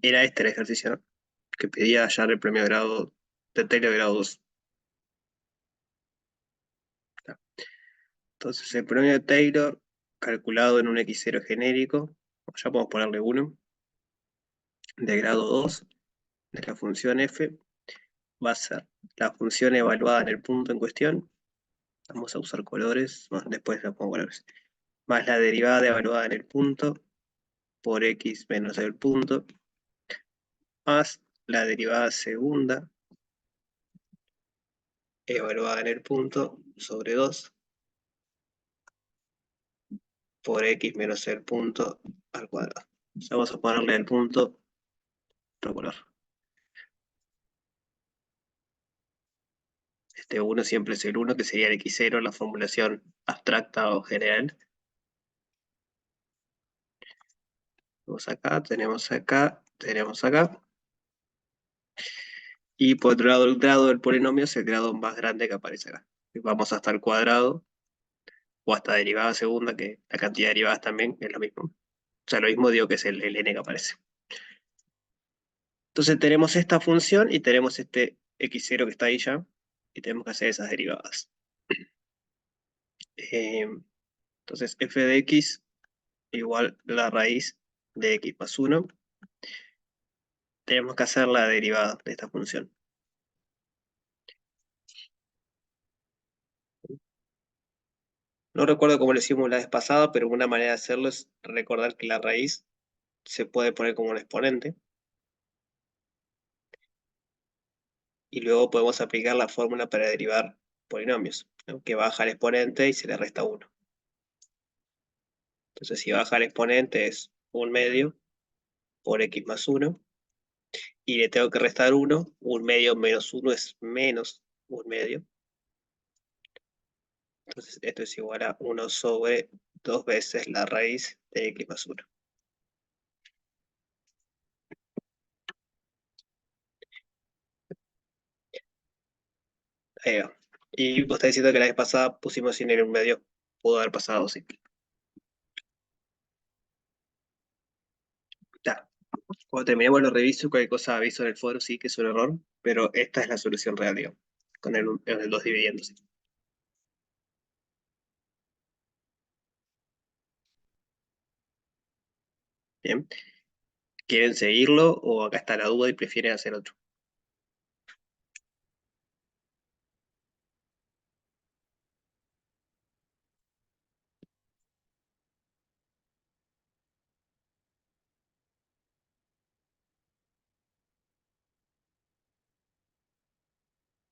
Era este el ejercicio, ¿no? Que pedía hallar el premio de grado de Taylor de grado 2. Entonces, el premio de Taylor, calculado en un X0 genérico, ya podemos ponerle 1, de grado 2, de la función f, va a ser la función evaluada en el punto en cuestión. Vamos a usar colores, bueno, después le pongo colores. Más la derivada de evaluada en el punto, por x menos el punto, más la derivada segunda, evaluada en el punto, sobre 2, por x menos el punto al cuadrado. Ya vamos a ponerle el punto otro color. Este 1 siempre es el 1, que sería el x0, la formulación abstracta o general. Tenemos acá, tenemos acá, tenemos acá. Y por otro lado, el grado del polinomio es el grado más grande que aparece acá. Vamos hasta el cuadrado, o hasta derivada segunda, que la cantidad de derivadas también es lo mismo. O sea, lo mismo digo que es el n que aparece. Entonces tenemos esta función y tenemos este x0 que está ahí ya, y tenemos que hacer esas derivadas. Entonces f de x igual la raíz de x más 1. Tenemos que hacer la derivada de esta función. No recuerdo cómo lo hicimos la vez pasada, pero una manera de hacerlo es recordar que la raíz se puede poner como un exponente. Y luego podemos aplicar la fórmula para derivar polinomios, ¿no? Que baja el exponente y se le resta 1. Entonces, si baja el exponente es 1/2 por x más 1. Y le tengo que restar 1. 1/2 menos 1 es menos 1/2. Entonces, esto es igual a 1 sobre 2 veces la raíz de x más 1. Ahí va. Y vos estás diciendo que la vez pasada pusimos sin el 1/2. Pudo haber pasado, sí. Ya. Cuando terminemos lo reviso, cualquier cosa aviso en el foro, sí que es un error, pero esta es la solución real, digamos, con el 2 dividiéndose. Bien. ¿Quieren seguirlo o acá está la duda y prefieren hacer otro?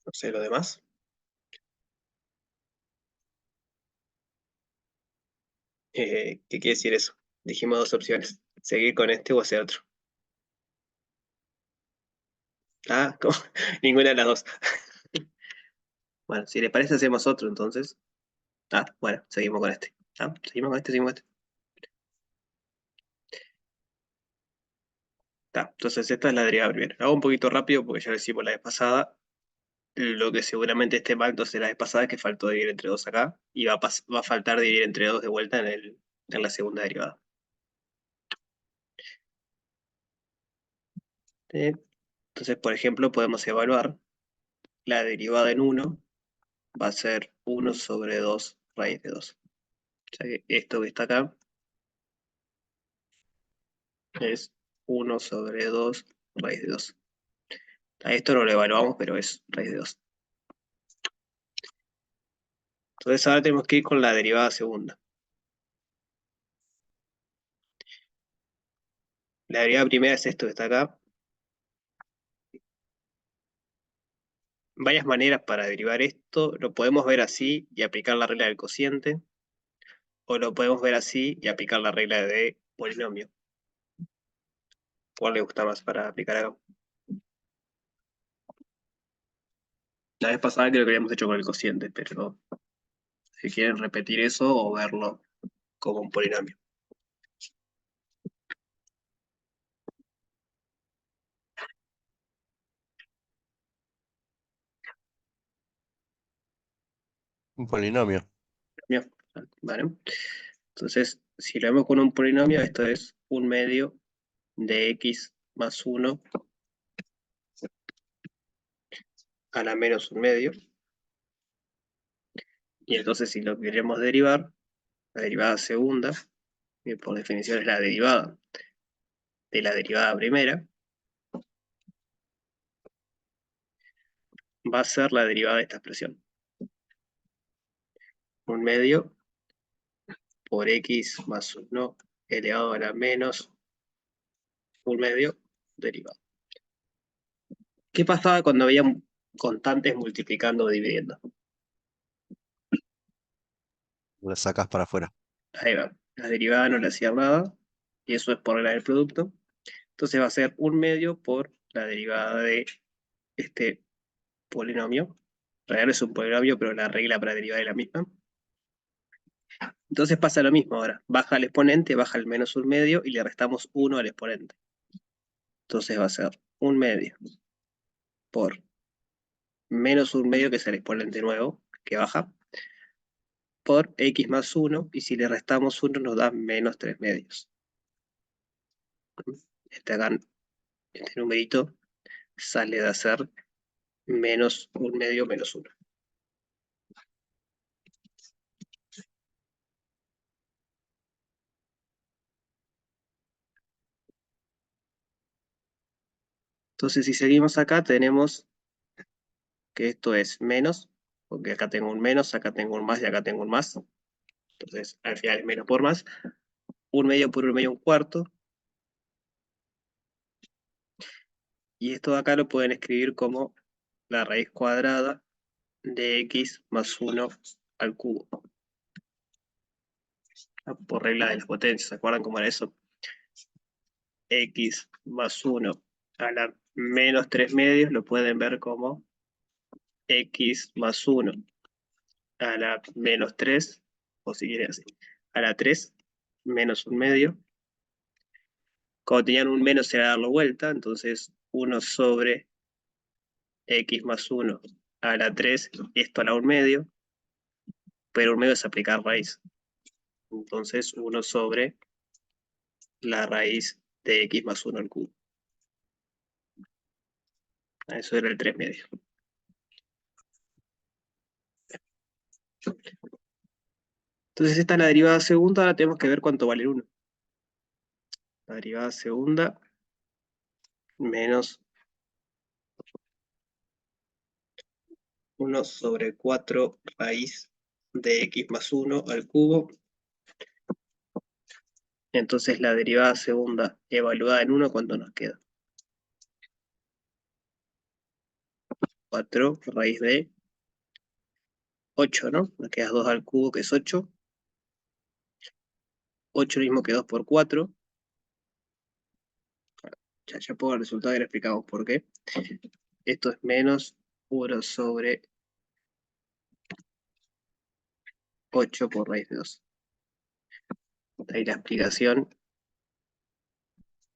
No sé, lo demás. ¿Qué quiere decir eso? Dijimos dos opciones, seguir con este o hacer otro. Ah, ¿cómo? Ninguna de las dos. Bueno, si les parece hacemos otro entonces. Ah, bueno, seguimos con este. Ah, seguimos con este, seguimos con este. Ah, entonces esta es la derivada primero. Hago un poquito rápido porque ya lo hicimos la vez pasada. Lo que seguramente esté mal entonces la vez pasada es que faltó dividir entre 2 acá. Y va a faltar dividir entre 2 de vuelta en la segunda derivada. Entonces, por ejemplo, podemos evaluar la derivada en 1 va a ser 1 sobre 2 raíz de 2. O sea que esto que está acá es 1 sobre 2 raíz de 2. A esto no lo evaluamos, pero es raíz de 2. Entonces ahora tenemos que ir con la derivada segunda. La derivada primera es esto que está acá. Varias maneras para derivar esto. Lo podemos ver así y aplicar la regla del cociente. O lo podemos ver así y aplicar la regla de polinomio. ¿Cuál le gusta más para aplicar acá? La vez pasada creo que lo habíamos hecho con el cociente, pero si quieren repetir eso o verlo como un polinomio. Un polinomio. Bien, ¿vale? Entonces, si lo vemos con un polinomio, esto es 1/2 de x más 1 a la menos 1/2. Y entonces si lo queremos derivar, la derivada segunda, que por definición es la derivada de la derivada primera, va a ser la derivada de esta expresión. 1/2 por x más 1 elevado a la menos 1/2 derivada. ¿Qué pasaba cuando había constantes multiplicando o dividiendo? La sacas para afuera. Ahí va. La derivada no le hacía nada, y eso es por regla del producto. Entonces va a ser 1/2 por la derivada de este polinomio. En realidad no es un polinomio, pero la regla para derivar es la misma. Entonces pasa lo mismo ahora. Baja el exponente, baja el menos 1/2 y le restamos 1 al exponente. Entonces va a ser 1/2 por menos 1/2, que es el exponente nuevo, que baja, por x más 1, y si le restamos 1 nos da menos 3/2. Este numerito sale de ser menos 1/2 menos 1. Entonces si seguimos acá tenemos que esto es menos, porque acá tengo un menos, acá tengo un más y acá tengo un más. Entonces al final es menos por más. 1/2 por 1/2 1/4. Y esto de acá lo pueden escribir como la raíz cuadrada de x más 1 al cubo. Por regla de las potencias, ¿se acuerdan cómo era eso? X más 1 a la menos 3/2 lo pueden ver como x más 1 a la menos 3, o si quieren así, a la 3 menos 1/2. Cuando tenían un menos era darlo vuelta, entonces 1 sobre x más 1 a la 3, esto a la 1/2, pero 1/2 es aplicar raíz. Entonces 1 sobre la raíz de x más 1 al cubo. Eso era el 3/2. Entonces esta es la derivada segunda, ahora tenemos que ver cuánto vale el 1. La derivada segunda menos 1 sobre 4 raíz de x más 1 al cubo. Entonces la derivada segunda evaluada en 1, ¿cuánto nos queda? 4 raíz de 8, ¿no? Nos queda 2 al cubo, que es 8. 8 mismo que 2 por 4. Ya pongo el resultado y le explicamos por qué. Esto es menos 1 sobre 8 por raíz de 2. Ahí la explicación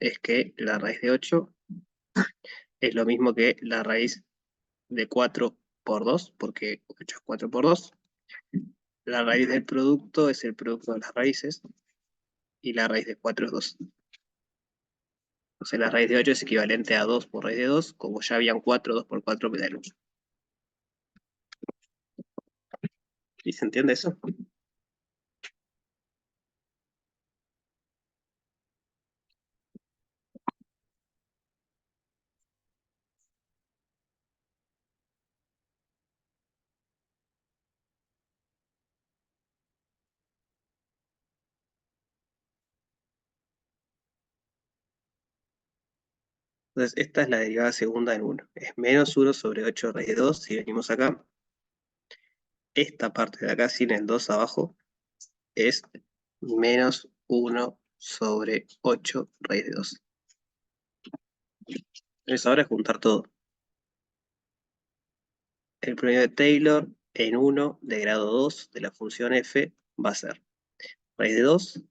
es que la raíz de 8 es lo mismo que la raíz de 4 por 2, porque 8 es 4 por 2. La raíz del producto es el producto de las raíces, y la raíz de 4 es 2. Entonces la raíz de 8 es equivalente a 2 por raíz de 2, como ya habían 4, 2 por 4 me da el 8. ¿Y se entiende eso? Entonces esta es la derivada segunda en 1. Es menos 1 sobre 8 raíz de 2, si venimos acá. Esta parte de acá, sin el 2 abajo, es menos 1 sobre 8 raíz de 2. Entonces ahora es juntar todo. El promedio de Taylor en 1 de grado 2 de la función f va a ser raíz de 2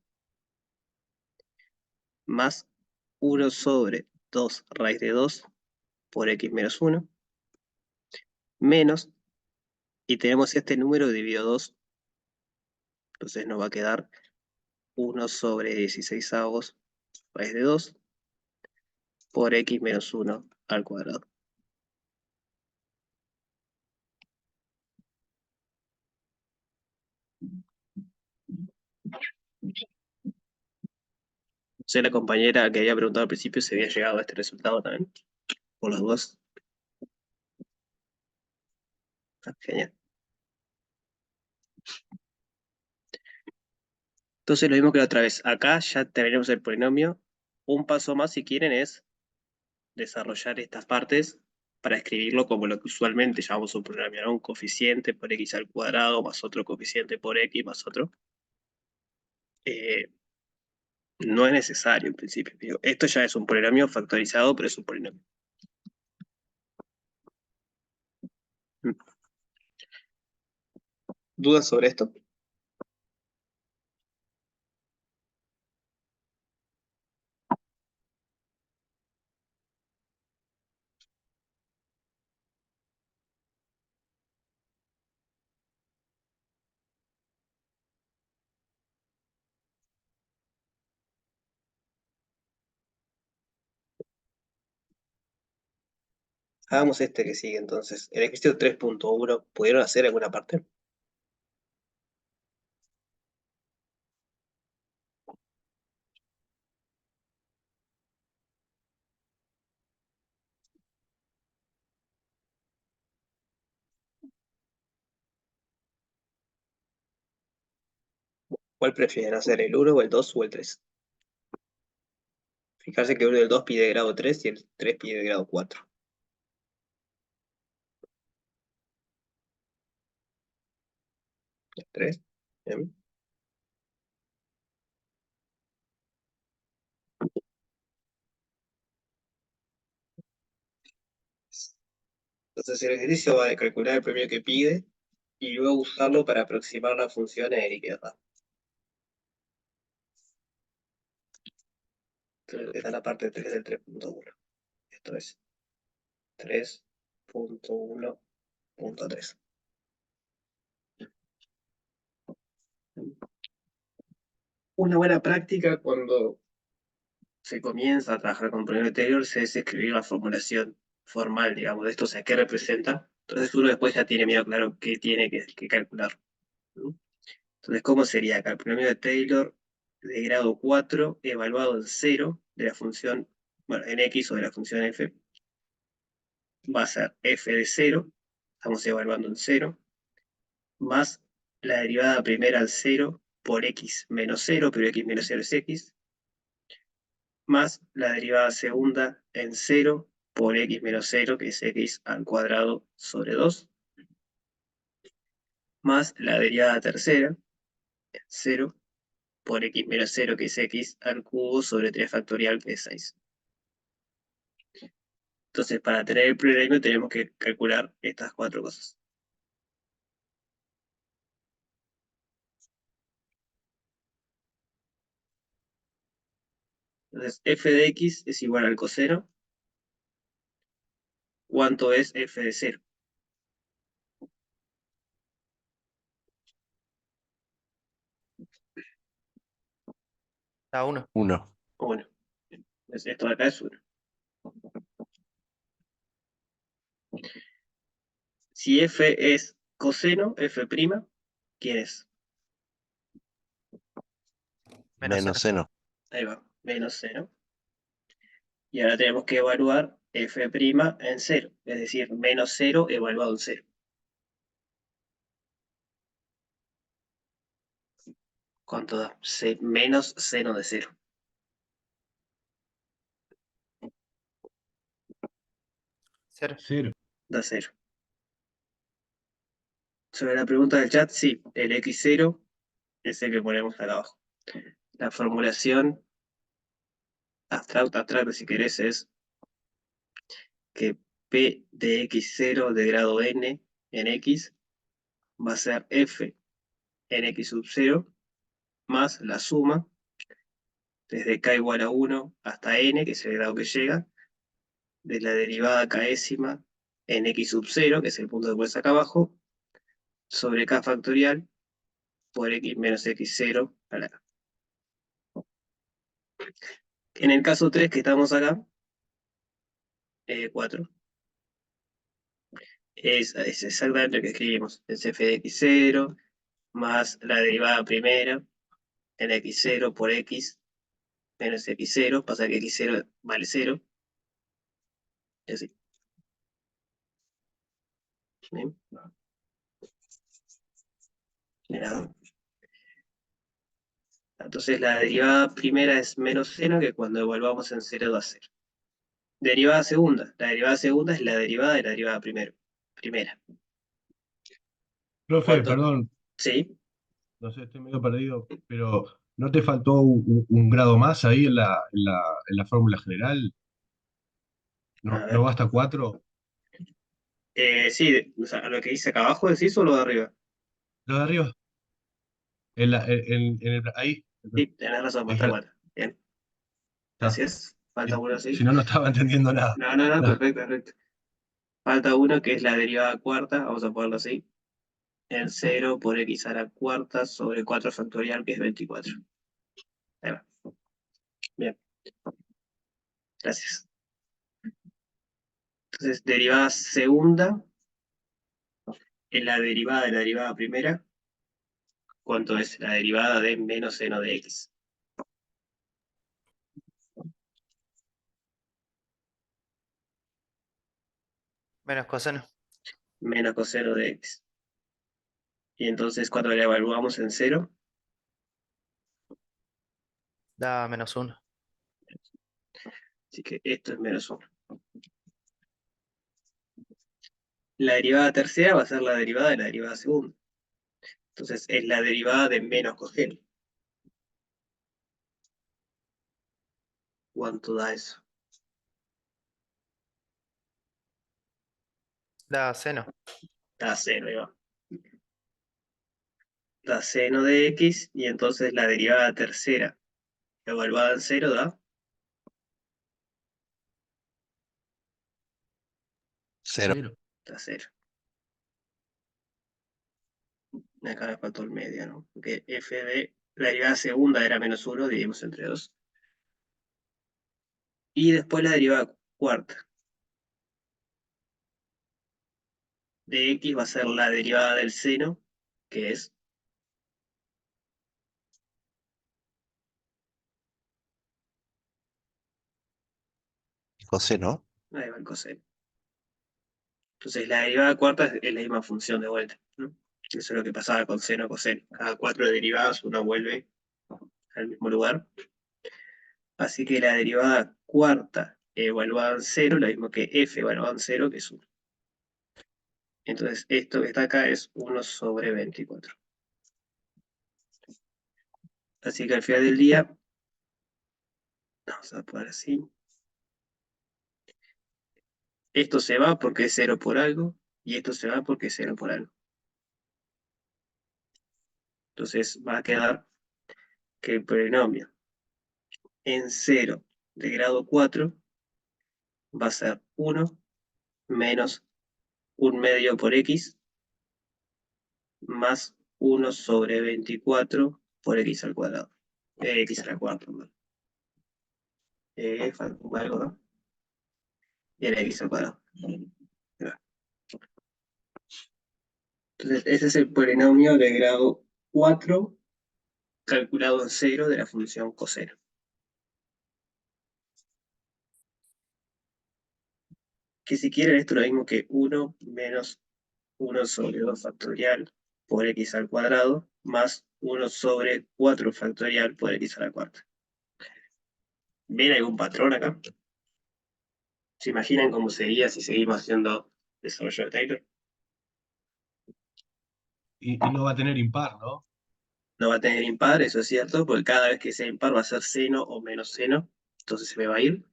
más 1 sobre 2 raíz de 2 por x menos 1, menos, y tenemos este número dividido 2, entonces nos va a quedar 1 sobre 16 avos raíz de 2, por x menos 1 al cuadrado. Sé la compañera que había preguntado al principio si había llegado a este resultado también, por las dudas. Ah, genial. Entonces lo mismo que la otra vez. Acá ya tenemos el polinomio. Un paso más, si quieren, es desarrollar estas partes para escribirlo como lo que usualmente llamamos un polinomio, ¿no? Un coeficiente por x al cuadrado más otro coeficiente por x más otro. No es necesario en principio. Digo, esto ya es un polinomio factorizado, pero es un polinomio. ¿Dudas sobre esto? Hagamos este que sigue entonces. El ejercicio 3.1, ¿pudieron hacer alguna parte? ¿Cuál prefieren hacer, el 1 o el 2 o el 3? Fijarse que uno del 2 pide grado 3 y el 3 pide grado 4. ¿El 3? Bien. Entonces el ejercicio va a calcular el premio que pide y luego usarlo para aproximar la función a y queda. Entonces esta es la parte 3 del 3.1. Esto es 3.1.3. Una buena práctica cuando se comienza a trabajar con polinomio anterior es escribir la formulación formal, digamos, de esto, o sea, qué representa. Entonces uno después ya tiene medio claro qué tiene que calcular, ¿no? Entonces, ¿cómo sería acá? El polinomio de Taylor de grado 4 evaluado en 0 de la función, bueno, en x o de la función f, va a ser f de 0, estamos evaluando en 0, más la derivada primera al 0 por x menos 0, pero x menos 0 es x, más la derivada segunda en 0 por x menos 0, que es x al cuadrado sobre 2, más la derivada tercera en 0 por x menos 0, que es x al cubo sobre 3 factorial, que es 6. Entonces, para tener el polinomio tenemos que calcular estas cuatro cosas. Entonces, f de x es igual al coseno. ¿Cuánto es f de 0? A 1. 1. Bueno, entonces esto de acá es 1. Si f es coseno, f', ¿quién es? Menos Menos 0. seno. Ahí va, menos 0. Y ahora tenemos que evaluar f' en 0, es decir, menos 0 evaluado en 0. ¿Cuánto da? Menos seno de 0. 0. Cero. Da 0. Sobre la pregunta del chat, sí, el x0 es el que ponemos acá abajo. La formulación abstracta si querés es que p de x0 de grado n en x va a ser f en x sub 0 más la suma desde k igual a 1 hasta n, que es el grado que llega, de la derivada késima en x sub 0, que es el punto que pones acá abajo, sobre k factorial por x menos x0 a la k. En el caso 3 que estamos acá, 4. Es exactamente lo que escribimos. Es f de x0 más la derivada primera en x0 por x menos x0. Pasa que x0 vale 0. Y así. ¿Bien? Mira. Entonces la derivada primera es menos 0, que cuando evaluamos en 0 da 0. Derivada segunda. La derivada segunda es la derivada de la derivada primera. Profe, ¿Cuánto? perdón, Sí. no sé, estoy medio perdido, pero ¿no te faltó un grado más ahí en la fórmula general? A ¿No, no ver. basta 4? Sí, o sea, lo que dice acá abajo decís o lo de arriba. Lo de arriba, ahí, Sí, tenés razón, ahí falta está, 4. Bien, está. gracias. Falta Si, uno, si sí. no, no estaba entendiendo nada. No, no, no, No, perfecto, perfecto. Falta uno que es la derivada cuarta, vamos a ponerlo así. En 0 por x a la cuarta sobre 4 factorial, que es 24. Ahí va. Bien, gracias. Entonces, derivada segunda es la derivada de la derivada primera. ¿Cuánto es la derivada de menos seno de x? Menos coseno. Menos coseno de x. Y entonces, cuando la evaluamos en 0, Da -1. así que esto es menos 1. La derivada tercera va a ser la derivada de la derivada segunda. Entonces, es la derivada de menos coseno. ¿Cuánto da eso? Da seno. Da 0, ahí va. Da seno de x, y entonces la derivada tercera evaluada en 0 da 0. 0. 0. Acá me faltó el medio, ¿no? Porque f de la derivada segunda era menos 1, dividimos entre 2. Y después la derivada cuarta de x va a ser la derivada del seno, que es Coseno. ahí va el coseno. Entonces la derivada cuarta es la misma función de vuelta, ¿no? Eso es lo que pasaba con seno coseno. Cada 4 derivadas uno vuelve al mismo lugar. Así que la derivada cuarta evaluada en 0, lo mismo que f evaluada en 0, que es 1. Entonces esto que está acá es 1 sobre 24. Así que al final del día, vamos a poner así. Esto se va porque es 0 por algo, y esto se va porque es 0 por algo. Entonces va a quedar que el polinomio en 0 de grado 4 va a ser 1 menos 1 medio por x más 1 sobre 24 por x al cuadrado. X a la cuarta, ¿no? Falta un algo, ¿no? Y el x al cuadrado. Entonces, ese es el polinomio de grado 4 calculado en 0 de la función coseno. Que si quieren esto es lo mismo que 1 menos 1 sobre 2 factorial por x al cuadrado más 1 sobre 4 factorial por x a la cuarta. ¿Ven algún patrón acá? ¿Se imaginan cómo sería si seguimos haciendo desarrollo de Taylor? Y no va a tener impar, ¿no? No va a tener impar, eso es cierto, porque cada vez que sea impar va a ser seno o menos seno, entonces se me va a ir.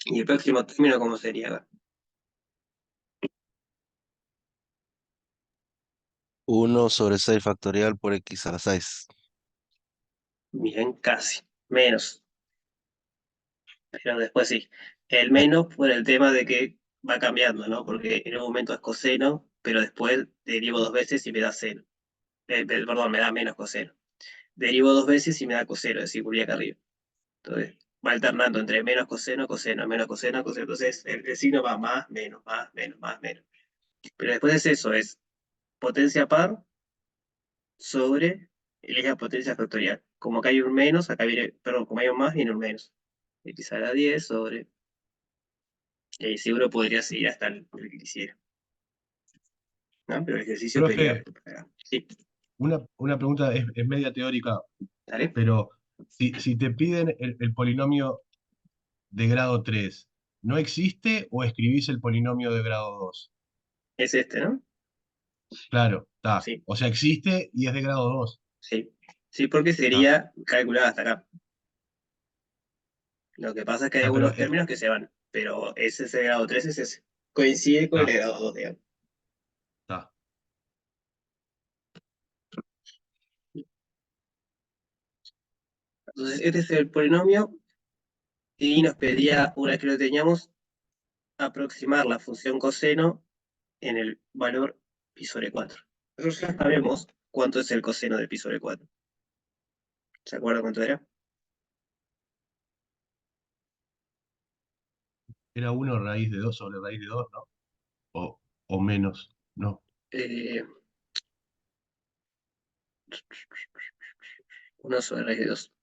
Y el próximo término, ¿cómo sería acá? 1 sobre 6 factorial por x a la 6. Bien, casi. Menos. Pero después sí. El menos por el tema de que va cambiando, ¿no? Porque en un momento es coseno, pero después derivo dos veces y me da seno. Perdón, me da menos coseno. Derivo dos veces y me da coseno, es decir, volví acá arriba. Entonces, va alternando entre menos coseno, coseno, menos coseno, coseno. Entonces el signo va más, menos, más, menos, más, menos. Pero después es eso, es potencia par sobre la potencia factorial. Como que hay un menos, acá viene, perdón, como hay un más, viene un menos. X a la 10 sobre. Y ahí seguro podría seguir hasta el que quisiera. ¿No? Pero el ejercicio Profe, pedía. Sí, una pregunta es media teórica, dale. pero si te piden el polinomio de grado 3, ¿no existe o escribís el polinomio de grado 2? Es este, ¿no? Claro, está. Sí, O sea, existe y es de grado 2. sí. Sí, porque Está, sería calculado hasta acá. Lo que pasa es que hay está, pero algunos términos que se van, pero ese es el grado 3, es ese. Coincide con el está, de grado 2, digamos. está. Entonces, este es el polinomio y nos pedía, una vez que lo teníamos, aproximar la función coseno en el valor pi sobre 4. Nosotros ya sabemos cuánto es el coseno de pi sobre 4. ¿Se acuerdan cuánto era? Era 1 raíz de 2 sobre raíz de 2, ¿no? O menos, ¿no? Eh, 1 sobre raíz de 2.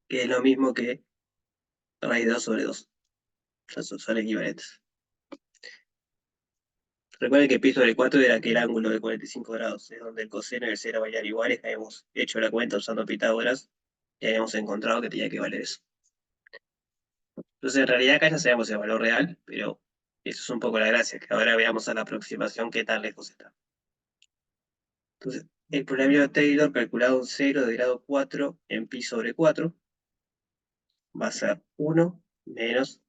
Que es lo mismo que raíz de 2 sobre 2. O sea, son equivalentes. Recuerden que pi sobre 4 era aquel ángulo de 45 grados, es donde el coseno y el seno valían iguales, que habíamos hecho la cuenta usando Pitágoras y habíamos encontrado que tenía que valer eso. Entonces, en realidad acá ya sabemos el valor real, pero eso es un poco la gracia, que ahora veamos a la aproximación qué tan lejos está. Entonces, el polinomio de Taylor calculado en 0 de grado 4 en pi sobre 4 va a ser 1 menos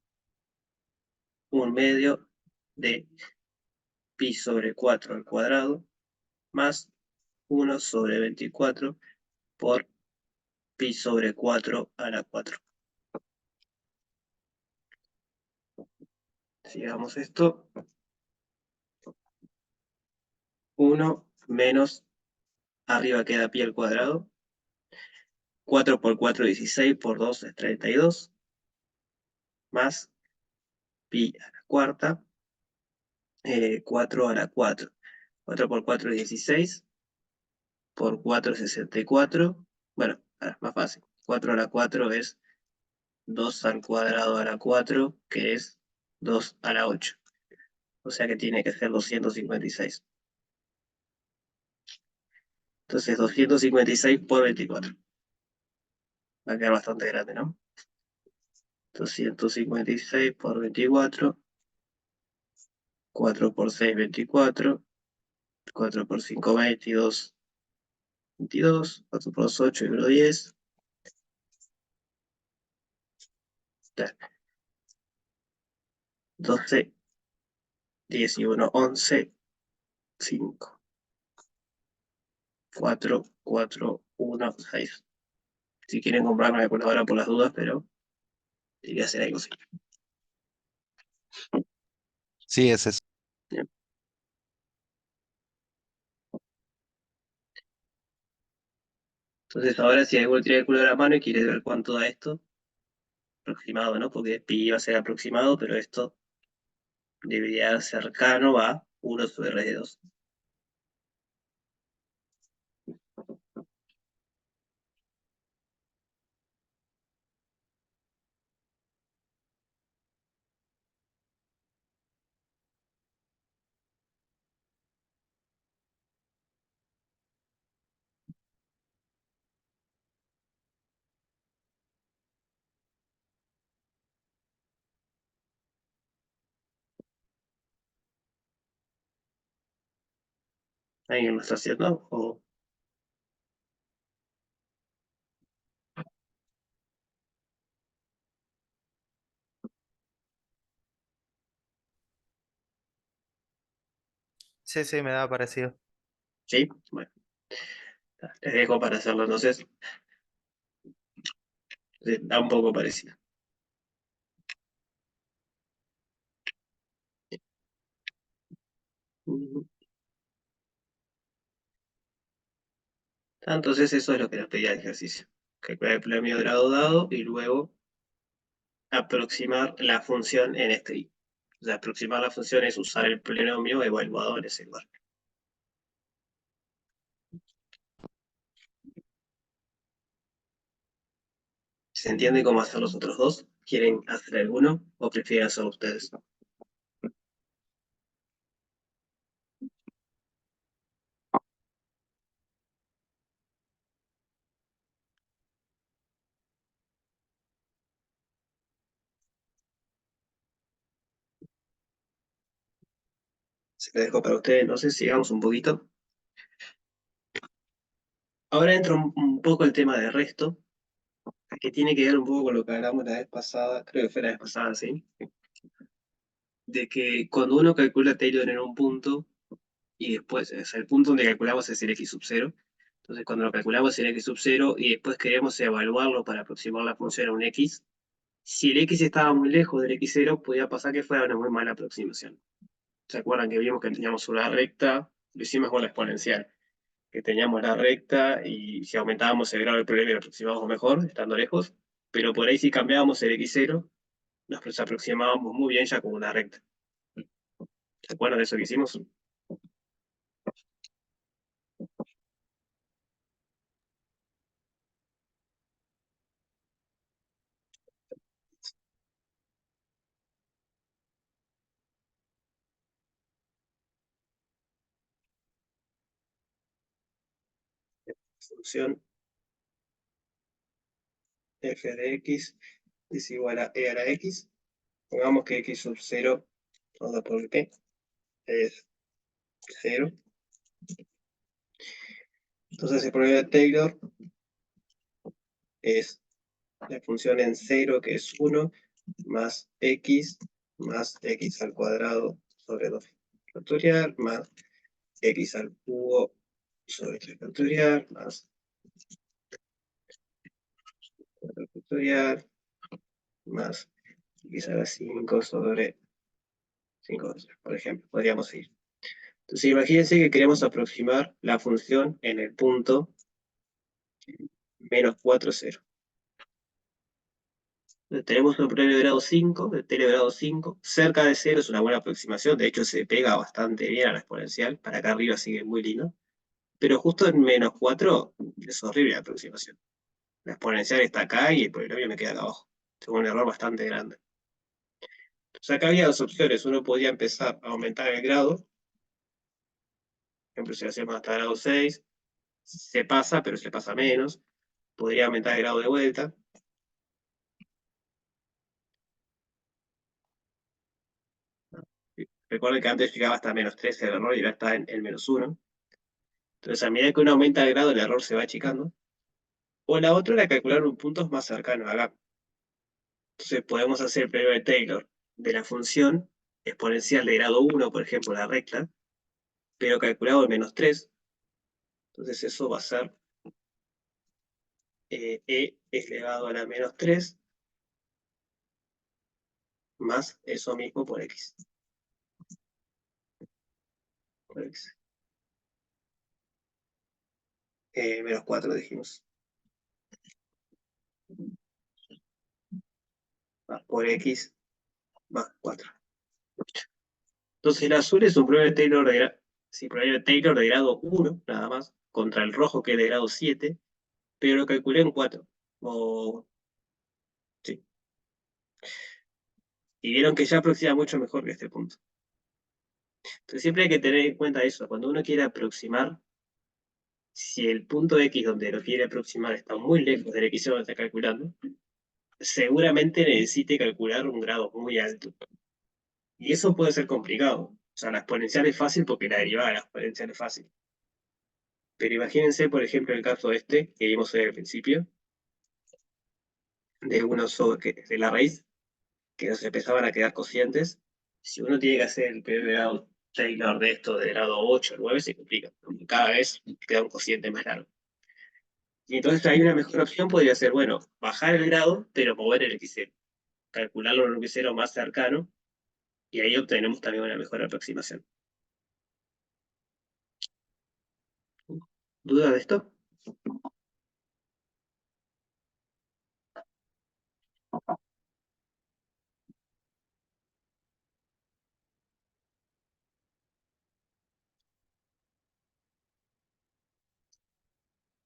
1 medio de pi sobre 4 al cuadrado más 1 sobre 24 por pi sobre 4 a la 4. Sigamos esto. 1 menos, arriba queda pi al cuadrado. 4 por 4 es 16, por 2 es 32, más pi a la cuarta, 4 a la 4. 4 por 4 es 16, por 4 es 64. Bueno, más fácil. 4 a la 4 es 2 al cuadrado a la 4, que es 2 a la 8. O sea que tiene que ser 256. Entonces 256 por 24. Va a quedar bastante grande, ¿no? 256 por 24. 4 por 6, 24. 4 por 5, 22. 22. 4 por 2, 8 y 1, 10. 12, 10 y 1, 11. 5, 4, 4, 1, 6. Si quieren comprar una calculadora por las dudas, pero debería hacer algo así. Sí, es eso. Bien. Entonces ahora si alguno tiene calculadora a mano y quiere ver cuánto da esto, aproximado, ¿no? Porque pi va a ser aproximado, pero esto debería ser cercano a 1 sobre raíz de 2. ¿Alguien lo está haciendo? O... Sí, sí, me da parecido. Sí, bueno, les dejo para hacerlo entonces. Da un poco parecido. Entonces eso es lo que nos pedía el ejercicio. Calcular el polinomio de grado dado y luego aproximar la función en este i. O sea, aproximar la función es usar el polinomio evaluado en ese lugar. ¿Se entiende cómo hacer los otros dos? ¿Quieren hacer alguno o prefieren hacerlo ustedes? Se lo dejo para ustedes, no sé, sigamos un poquito. Ahora entra un poco el tema de resto, que tiene que ver un poco con lo que hablamos la vez pasada, creo que fue la vez pasada, sí, de que cuando uno calcula Taylor en un punto, y después, o sea, el punto donde calculamos es el x sub 0, entonces cuando lo calculamos el x sub 0 y después queremos evaluarlo para aproximar la función a un x, si el x estaba muy lejos del x0, podía pasar que fuera una muy mala aproximación. ¿Se acuerdan que vimos que teníamos una recta? Lo hicimos con la exponencial, que teníamos la recta y si aumentábamos el grado del problema lo aproximábamos mejor, estando lejos, pero por ahí si cambiábamos el x0, nos aproximábamos muy bien ya con una recta. ¿Se acuerdan de eso que hicimos? Función f de x es igual a e a la x. Pongamos que x sub 0, vamos a poner que es 0. Entonces el problema de Taylor es la función en 0, que es 1, más x al cuadrado sobre 2 factorial, más x al cubo sobre 3 factorial, más 4 factorial, más x a la 5 sobre 5, por ejemplo, podríamos ir. Entonces imagínense que queremos aproximar la función en el punto menos 4, 0. Tenemos un promedio de grado 5, de tele de grado 5, cerca de 0 es una buena aproximación, de hecho se pega bastante bien a la exponencial, para acá arriba sigue muy lindo, pero justo en menos 4 es horrible la aproximación. La exponencial está acá y el polinomio me queda acá abajo. Es un error bastante grande. Entonces acá había dos opciones, uno podía empezar a aumentar el grado, por ejemplo si lo hacemos hasta grado 6, se pasa, pero se pasa menos, podría aumentar el grado de vuelta. Recuerden que antes llegaba hasta menos 3 el error y ahora está en el menos 1. Entonces, a medida que uno aumenta el grado, el error se va achicando. O la otra era calcular un punto más cercano acá. Entonces, podemos hacer el periodo de Taylor de la función exponencial de grado 1, por ejemplo, la recta, pero calculado en menos 3. Entonces, eso va a ser e elevado a la menos 3 más eso mismo por x. Por x. Menos 4 dijimos. Más por x más 4. Entonces el azul es un promedio de Taylor promedio de Taylor de grado 1, nada más, contra el rojo que es de grado 7, pero lo calculé en 4. Sí. Y vieron que ya aproxima mucho mejor que este punto. Entonces siempre hay que tener en cuenta eso. Cuando uno quiere aproximar, si el punto X donde lo quiere aproximar está muy lejos del X donde está calculando, seguramente necesite calcular un grado muy alto. Y eso puede ser complicado. O sea, la exponencial es fácil porque la derivada de la exponencial es fácil. Pero imagínense, por ejemplo, el caso este que vimos en el principio, de la raíz, que nos empezaban a quedar cocientes. Si uno tiene que hacer el primer grado Taylor de esto de grado 8 o 9, se complica, porque cada vez queda un cociente más largo. Y entonces ahí una mejor opción podría ser, bueno, bajar el grado, pero mover el X0, calcularlo en un X0 más cercano, y ahí obtenemos también una mejor aproximación. ¿Duda de esto?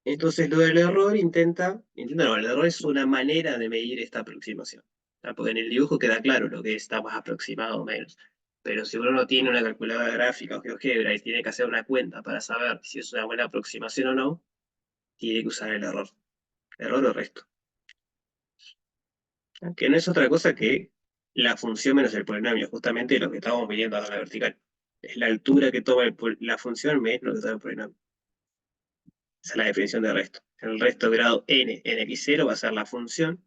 Entonces lo del error no, el error es una manera de medir esta aproximación. Porque en el dibujo queda claro lo que está más aproximado o menos. Pero si uno no tiene una calculadora gráfica o GeoGebra y tiene que hacer una cuenta para saber si es una buena aproximación o no, tiene que usar el error. Error o resto. Que no es otra cosa que la función menos el polinomio, justamente lo que estamos midiendo acá en la vertical. Es la altura que toma la función menos lo que toma el polinomio. Esa es la definición de resto. El resto de grado n en x0 va a ser la función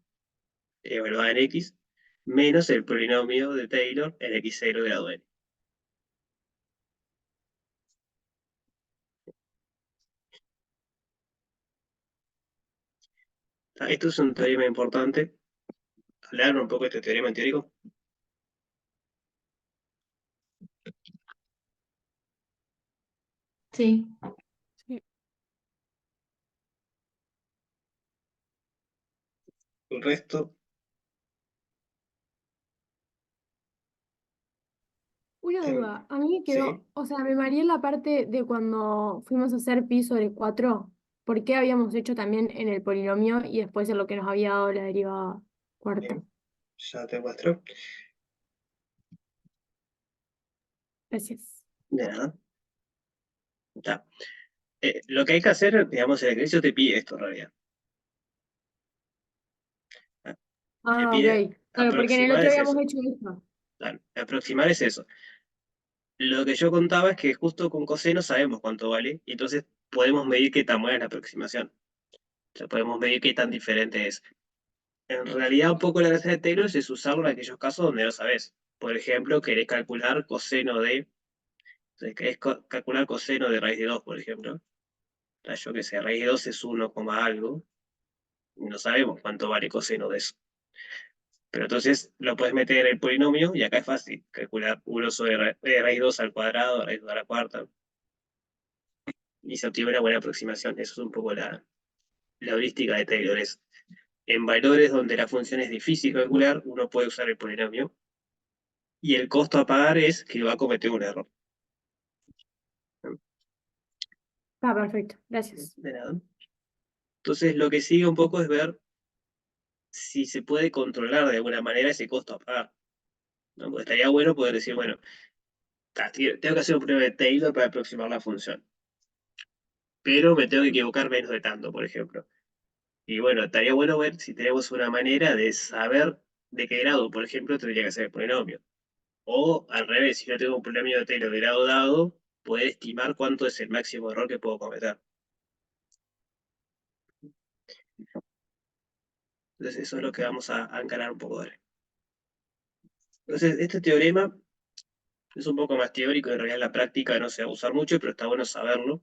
evaluada en x menos el polinomio de Taylor en x0 de grado n. Esto es un teorema importante. Hablar un poco de este teorema teórico. Sí. El resto, Una em, duda, a mí me sí. quedó, o sea, me mareé en la parte de cuando fuimos a hacer pi sobre 4, ¿por qué habíamos hecho también en el polinomio y después en lo que nos había dado la derivada cuarta? Bien, ya te muestro. Gracias. De nada. Ya. Lo que hay que hacer, digamos, el ejercicio te pide esto en realidad. Te Ah, pide ok. Claro, porque en el aproximar otro es habíamos eso. hecho eso. Claro, aproximar es eso. Lo que yo contaba es que justo con coseno sabemos cuánto vale, y entonces podemos medir qué tan buena es la aproximación. O sea, podemos medir qué tan diferente es. En realidad, un poco la gracia de Taylor es usarlo en aquellos casos donde no sabes. Por ejemplo, querés calcular coseno de. Entonces, querés calcular coseno de raíz de 2, por ejemplo. O sea, yo que sé, raíz de 2 es 1, algo. Y no sabemos cuánto vale coseno de eso. Pero entonces lo puedes meter en el polinomio y acá es fácil calcular 1 sobre raíz 2 al cuadrado, raíz 2 a la cuarta. Y se obtiene una buena aproximación. Eso es un poco la heurística de Taylor. Es, en valores donde la función es difícil calcular, uno puede usar el polinomio. Y el costo a pagar es que va a cometer un error. Ah, perfecto, gracias. De nada. Entonces lo que sigue un poco es ver si se puede controlar de alguna manera ese costo a pagar, ¿no? Porque estaría bueno poder decir, bueno, tengo que hacer un prueba de Taylor para aproximar la función, pero me tengo que equivocar menos de tanto, por ejemplo. Y bueno, estaría bueno ver si tenemos una manera de saber de qué grado, por ejemplo, tendría que ser el polinomio. O al revés, si yo tengo un polinomio de Taylor de grado dado, poder estimar cuánto es el máximo error que puedo cometer. Entonces eso es lo que vamos a encarar un poco ahora. Entonces, este teorema es un poco más teórico, en realidad en la práctica no se va a usar mucho, pero está bueno saberlo.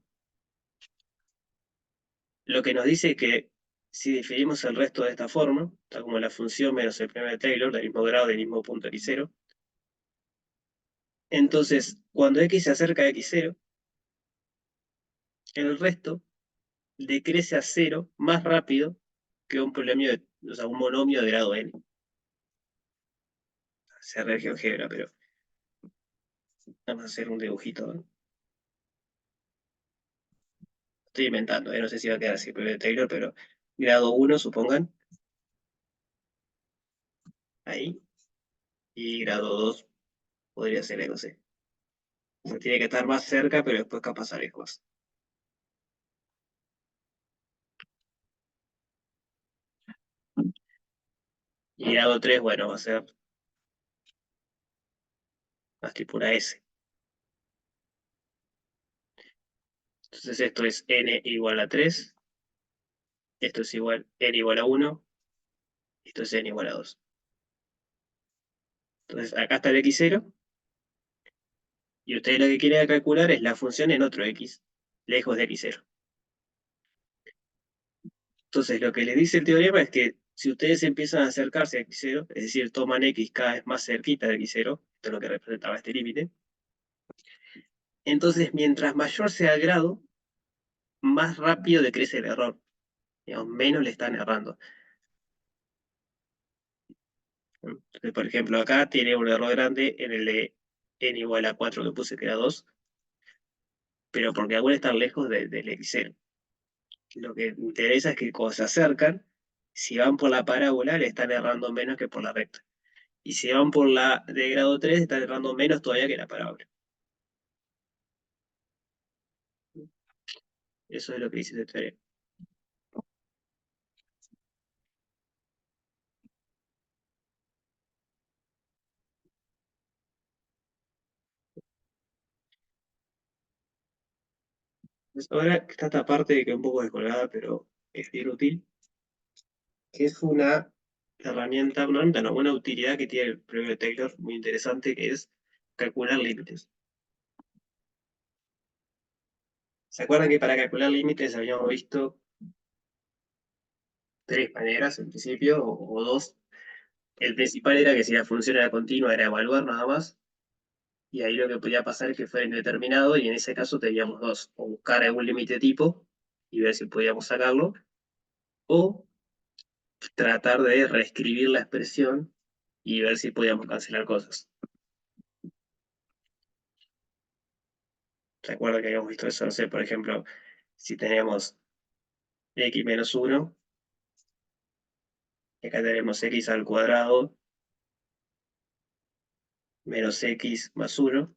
Lo que nos dice que si definimos el resto de esta forma, tal como la función menos el premio de Taylor, del mismo grado, del mismo punto x0, entonces cuando x se acerca a x0, el resto decrece a 0 más rápido que un polinomio o sea, un monomio de grado n. Se re GeoGebra, pero vamos a hacer un dibujito, ¿eh? Estoy inventando, no sé si va a quedar así el premio de Taylor, pero grado 1, supongan, ahí, y grado 2 podría ser, no sé. O sea, tiene que estar más cerca, pero después capaz lejos. Y grado 3, bueno, va a ser más tipo una S. Entonces esto es n igual a 3, esto es igual n igual a 1, esto es n igual a 2. Entonces acá está el x0, y ustedes lo que quieren calcular es la función en otro x, lejos de x0. Entonces lo que les dice el teorema es que si ustedes empiezan a acercarse a x0, es decir, toman x cada vez más cerquita de x0, esto es lo que representaba este límite, entonces mientras mayor sea el grado, más rápido decrece el error. Digamos, menos le están errando. Entonces, por ejemplo, acá tiene un error grande en el de n igual a 4 que puse que era 2, pero porque aún están lejos del x0. Lo que interesa es que cuando se acercan, si van por la parábola, le están errando menos que por la recta. Y si van por la de grado 3, están errando menos todavía que la parábola. Eso es lo que dice este teorema. Entonces, ahora está esta parte que es un poco descolgada, pero es bien útil, que es una herramienta, una buena utilidad que tiene el premio de Taylor, muy interesante, que es calcular límites. ¿Se acuerdan que para calcular límites habíamos visto tres maneras en principio, o dos? El principal era que si la función era continua, era evaluar nada más, y ahí lo que podía pasar es que fuera indeterminado, y en ese caso teníamos dos: o buscar algún límite tipo y ver si podíamos sacarlo, o tratar de reescribir la expresión y ver si podíamos cancelar cosas. Recuerda que habíamos visto eso, no sé, por ejemplo, si tenemos x menos 1, y acá tenemos x al cuadrado menos x más 1.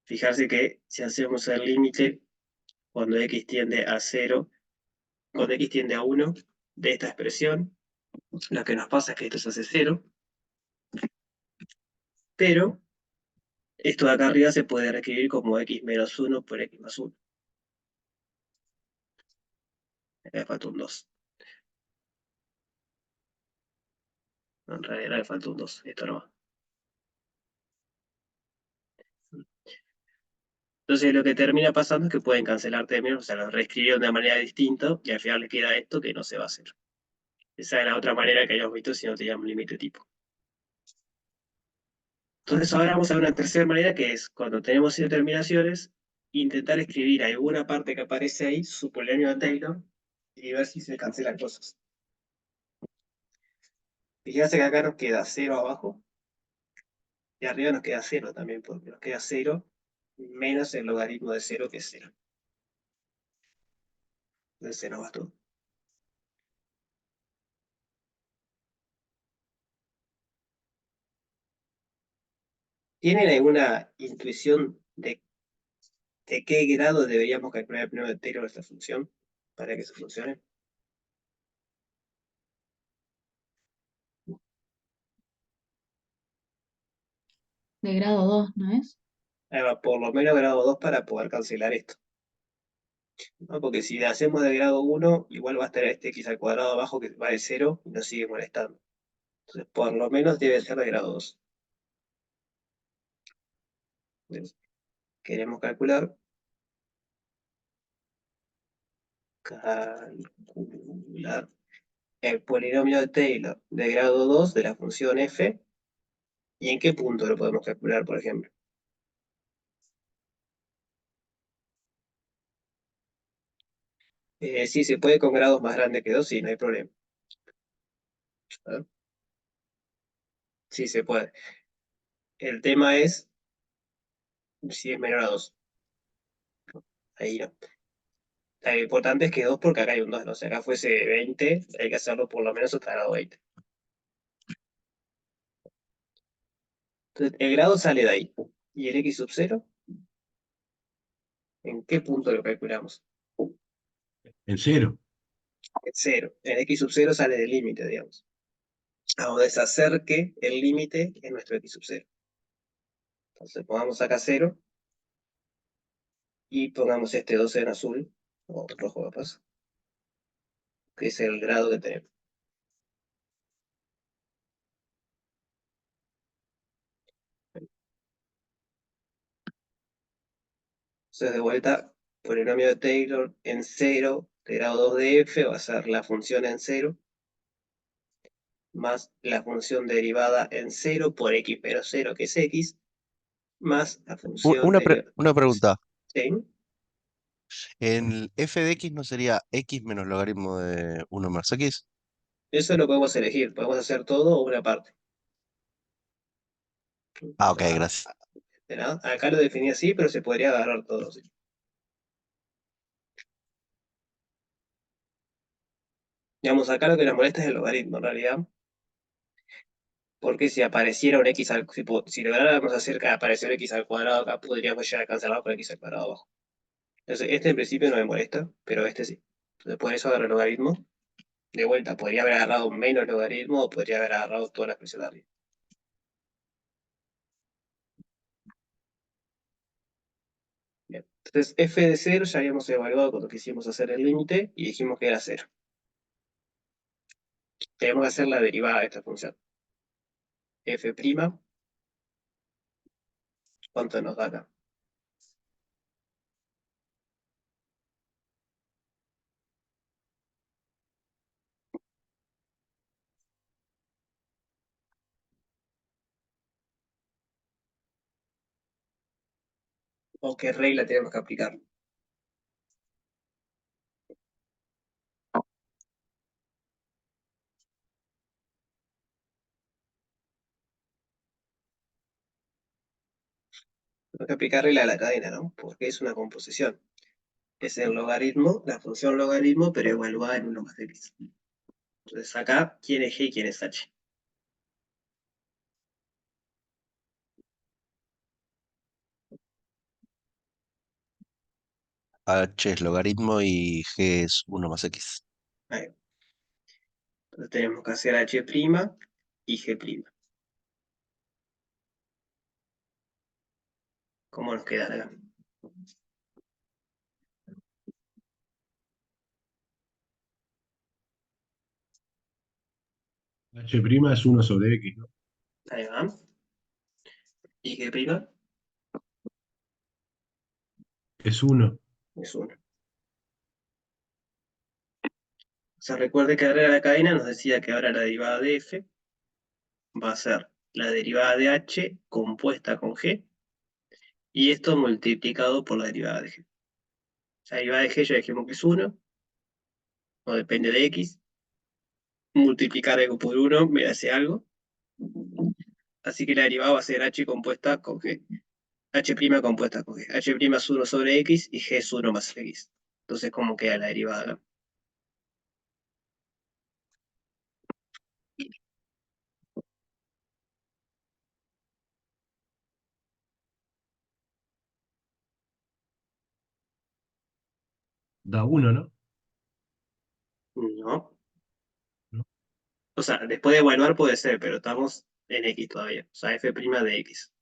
Fijarse que si hacemos el límite cuando x tiende a 0, cuando x tiende a 1 de esta expresión, lo que nos pasa es que esto se hace 0, pero esto de acá arriba se puede reescribir como x menos 1 por x más 1. Acá le falta un 2. En realidad le falta un 2, esto no va. Entonces lo que termina pasando es que pueden cancelar términos, o sea, los reescribieron de manera distinta y al final les queda esto que no se va a hacer. Esa es la otra manera que hayamos visto si no teníamos límite tipo. Entonces ahora vamos a ver una tercera manera, que es cuando tenemos indeterminaciones, intentar escribir alguna parte que aparece ahí, su polinomio de Taylor, y ver si se cancelan cosas. Fíjense que acá nos queda 0 abajo, y arriba nos queda 0 también, porque nos queda 0 menos el logaritmo de 0, que es 0. Entonces se nos va todo. ¿Tienen alguna intuición de qué grado deberíamos calcular el polinomio de Taylor de esta función para que eso funcione? De grado 2, ¿no es? Ahí va, por lo menos grado 2 para poder cancelar esto, ¿no? Porque si le hacemos de grado 1, igual va a estar este x al cuadrado abajo que va de 0 y nos sigue molestando. Entonces, por lo menos debe ser de grado 2. Entonces, queremos calcular el polinomio de Taylor de grado 2 de la función f. ¿Y en qué punto lo podemos calcular, por ejemplo? Sí, se puede con grados más grandes que 2, sí, no hay problema. A ver. Sí, se puede. El tema es si es menor a 2. Ahí no. Lo importante es que 2, porque acá hay un 2, ¿no? Si acá fuese 20, hay que hacerlo por lo menos hasta grado 20. Entonces, el grado sale de ahí. ¿Y el x sub 0? ¿En qué punto lo calculamos? En 0. En 0. El x sub 0 sale del límite, digamos. A donde se acerque el límite es nuestro x sub 0. Entonces pongamos acá 0 y pongamos este 12 en azul, o rojo capaz, que es el grado que tenemos. Entonces de vuelta, polinomio de Taylor en 0 de grado 2 de f va a ser la función en 0. más la función derivada en 0 por x menos 0, que es x, más la función derivada. Una pregunta. ¿Sí? ¿En f de x no sería x menos logaritmo de 1 más x? Eso lo podemos elegir, podemos hacer todo o una parte. Ah, ok, Ah, gracias. de nada. Acá lo definí así, pero se podría agarrar todo. ¿Sí? Digamos, acá lo que nos molesta es el logaritmo, en realidad. Porque si apareciera un x al... Si lográramos hacer que apareciera un x al cuadrado acá, podríamos llegar a cancelarlo con x al cuadrado abajo. Entonces, este en principio no me molesta, pero este sí. Entonces, por eso agarro el logaritmo. De vuelta, podría haber agarrado un menos logaritmo o podría haber agarrado toda la expresión de arriba. Bien. Entonces, f de 0 ya habíamos evaluado cuando quisimos hacer el límite y dijimos que era 0. Tenemos que hacer la derivada de esta función. F', ¿cuánto nos da acá? ¿O qué regla tenemos que aplicar? Tenemos que aplicar regla de la cadena, ¿no? Porque es una composición. Es el logaritmo, la función logaritmo, pero evaluada en 1 más x. Entonces acá, ¿quién es g y quién es h? H es logaritmo y g es 1 más x. Ahí. Entonces tenemos que hacer h' y g'. ¿Cómo nos queda acá? H' es 1 sobre X, ¿no? Ahí va. ¿Y g'? Es 1. Es 1. O sea, recuerde que ahora la cadena nos decía que ahora la derivada de f va a ser la derivada de h compuesta con g y esto multiplicado por la derivada de g. La derivada de g ya dijimos que es 1, no depende de x. Multiplicar algo por 1 me hace algo. Así que la derivada va a ser h compuesta con g. H' compuesta con g. H' es 1 sobre x y g es 1 más x. Entonces, ¿cómo queda la derivada? Da 1, ¿no? No. ¿No? O sea, después de evaluar puede ser, pero estamos en x todavía. O sea, f' de x.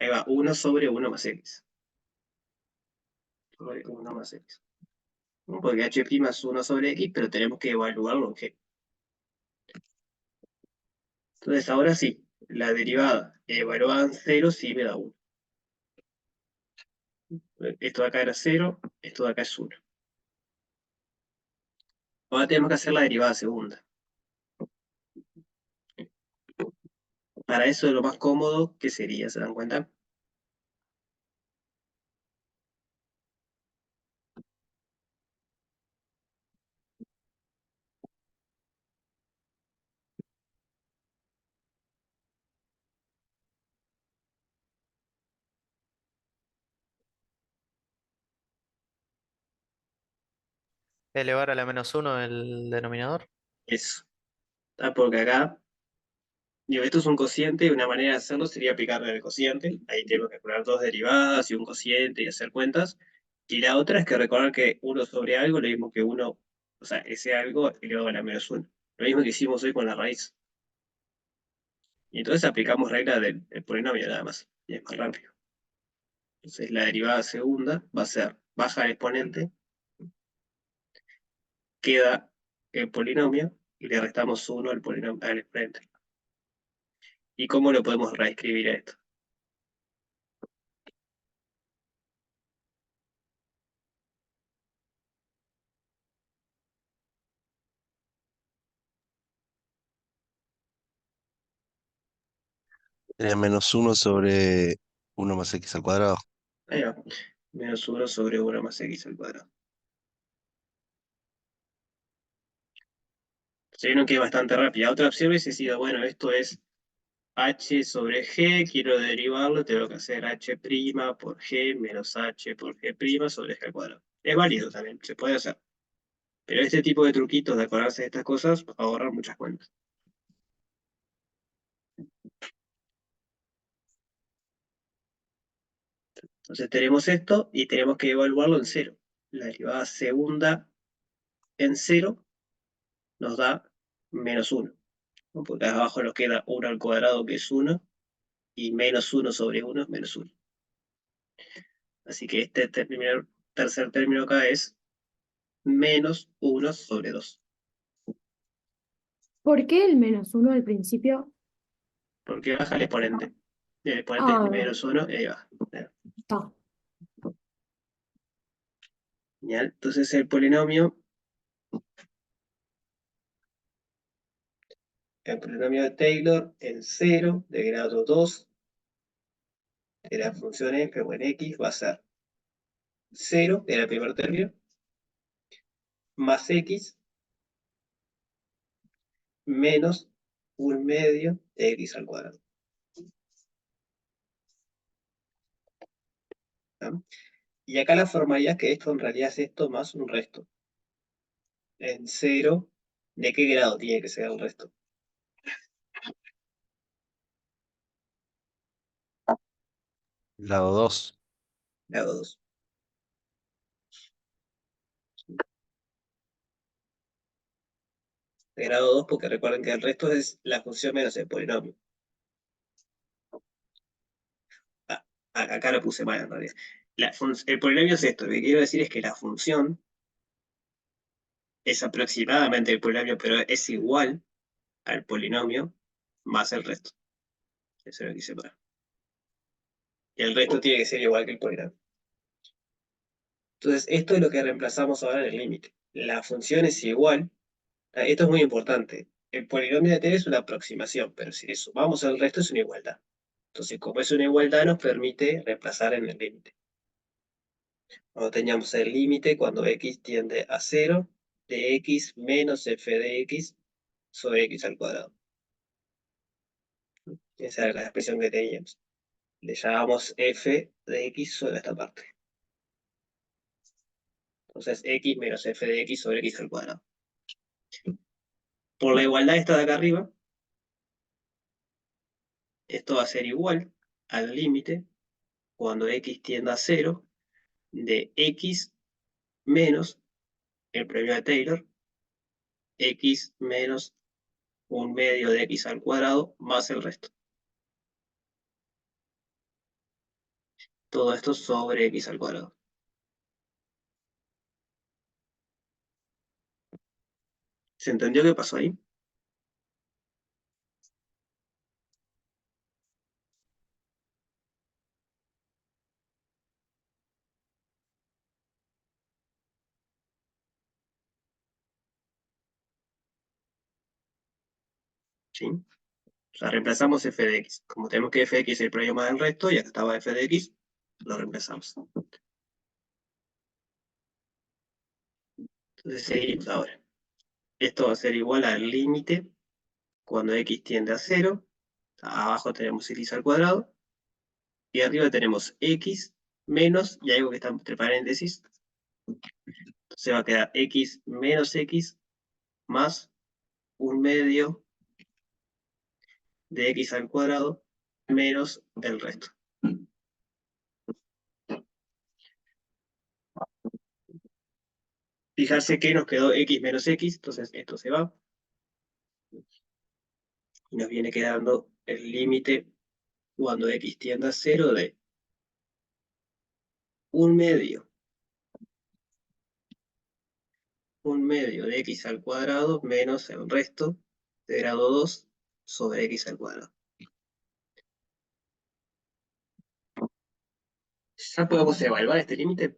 Ahí va, 1 sobre 1 más x. Sobre 1 más x. ¿No? Porque h' es 1 sobre x, pero tenemos que evaluarlo en g. Entonces, ahora sí, la derivada evaluada en 0 sí me da 1. Esto de acá era 0, esto de acá es 1. Ahora tenemos que hacer la derivada segunda. Para eso es lo más cómodo que sería, ¿se dan cuenta? Elevar a la menos 1 el denominador. Eso. ¿Tá? Porque acá, digo, esto es un cociente y una manera de hacerlo sería aplicarle el cociente. Ahí tenemos que poner dos derivadas y un cociente y hacer cuentas. Y la otra es que recordar que 1 sobre algo, lo mismo que 1, o sea, ese algo elevado a la menos 1. Lo mismo que hicimos hoy con la raíz. Y entonces aplicamos regla del polinomio nada más. Y es más rápido. Entonces la derivada segunda va a ser baja el exponente, queda el polinomio y le restamos 1 al polinomio, al exponente. ¿Y cómo lo podemos reescribir a esto? Sería -1 sobre 1 más x al cuadrado. Ahí va. -1 sobre 1 más x al cuadrado. Se vieron que es bastante rápida. Otra opción hubiese sido, bueno, esto es h sobre g, quiero derivarlo, tengo que hacer h' por g menos h por g' sobre g al cuadrado. Es válido también, se puede hacer. Pero este tipo de truquitos de acordarse de estas cosas va a ahorrar muchas cuentas. Entonces tenemos esto y tenemos que evaluarlo en cero. La derivada segunda en cero nos da -1. ¿No? Porque abajo nos queda 1 al cuadrado que es 1 y -1 sobre 1 es -1. Así que este tercer término acá es -1 sobre 2. ¿Por qué el -1 al principio? Porque baja el exponente. El exponente es Ah, -1 y ahí baja. está. Genial. Entonces el polinomio de Taylor en 0 de grado 2 de la función f o en x va a ser 0 era el primer término más x menos 1/2 de x al cuadrado. ¿No? Y acá la formalidad es que esto en realidad es esto más un resto. En 0, ¿de qué grado tiene que ser el resto? Grado 2. Grado 2. De grado 2 porque recuerden que el resto es la función menos el polinomio. Ah, acá lo puse mal en realidad. El polinomio es esto. Lo que quiero decir es que la función es aproximadamente el polinomio, pero es igual al polinomio más el resto. Eso es lo que quise poner. Y el resto tiene que ser igual que el polinomio. Entonces, esto es lo que reemplazamos ahora en el límite. La función es igual. Esto es muy importante. El polinomio de T es una aproximación, pero si le sumamos el resto es una igualdad. Entonces, como es una igualdad, nos permite reemplazar en el límite. Cuando teníamos el límite, cuando x tiende a 0, de x menos f de x sobre x al cuadrado. Esa era la expresión que teníamos. Le llamamos f de x sobre esta parte. Entonces, x menos f de x sobre x al cuadrado. Por la igualdad esta de acá arriba, esto va a ser igual al límite cuando x tienda a 0 de x menos el premio de Taylor, x menos 1/2 de x al cuadrado más el resto. Todo esto sobre x al cuadrado. ¿Se entendió qué pasó ahí? ¿Sí? O sea, reemplazamos f de x. Como tenemos que f de x es el premio más del resto, y acá estaba f de x, lo reemplazamos. Entonces seguimos ahora. Esto va a ser igual al límite cuando x tiende a 0. Abajo tenemos x al cuadrado. Y arriba tenemos x menos, y algo que está entre paréntesis. Se va a quedar x menos x más 1/2 de x al cuadrado menos el resto. Fijarse que nos quedó x menos x, entonces esto se va. Y nos viene quedando el límite cuando x tiende a 0 de 1/2 de x al cuadrado menos el resto de grado 2 sobre x al cuadrado. ¿Ya podemos evaluar este límite?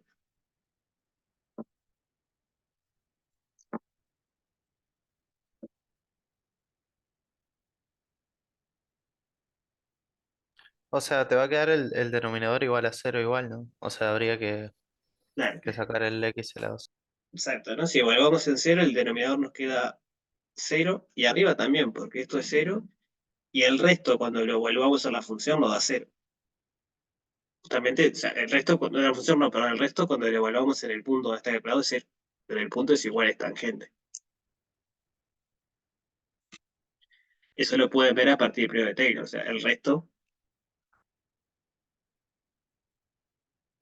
O sea, te va a quedar el denominador igual a cero igual, ¿no? O sea, habría Claro, que sacar el x a la 2. exacto, ¿no? Si evaluamos en cero, el denominador nos queda cero y arriba también, porque esto es cero y el resto cuando lo evaluamos a la función nos da cero. Justamente, o sea, el resto cuando la función no, perdón, el resto cuando lo evaluamos en el punto donde está calculado es cero, pero el punto es igual es tangente. Eso lo pueden ver a partir del periodo de Taylor, o sea, el resto,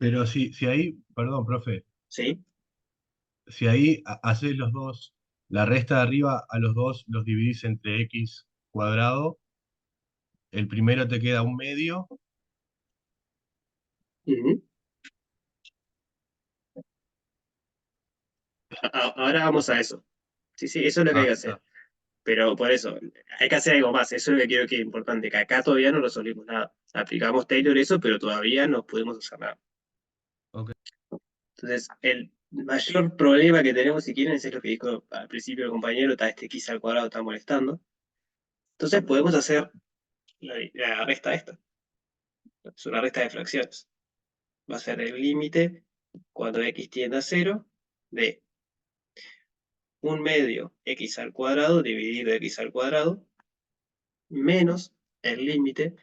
Pero si ahí, perdón, profe, ¿sí? si ahí haces los dos, la resta de arriba a los dos los dividís entre x cuadrado, el primero te queda un medio. Ujú. Ahora vamos a eso. Sí, sí, eso es lo que hay Ah, que está. hacer. Pero por eso, hay que hacer algo más. Eso es lo que quiero que es importante, que acá todavía no resolvimos nada. Aplicamos Taylor eso, pero todavía no pudimos hacer nada. Ok. Entonces, el mayor problema que tenemos, si quieren, es lo que dijo al principio el compañero, está este x al cuadrado está molestando. Entonces podemos hacer la resta esta. Es una resta de fracciones. Va a ser el límite cuando x tiende a cero de un medio x al cuadrado dividido x al cuadrado menos el límite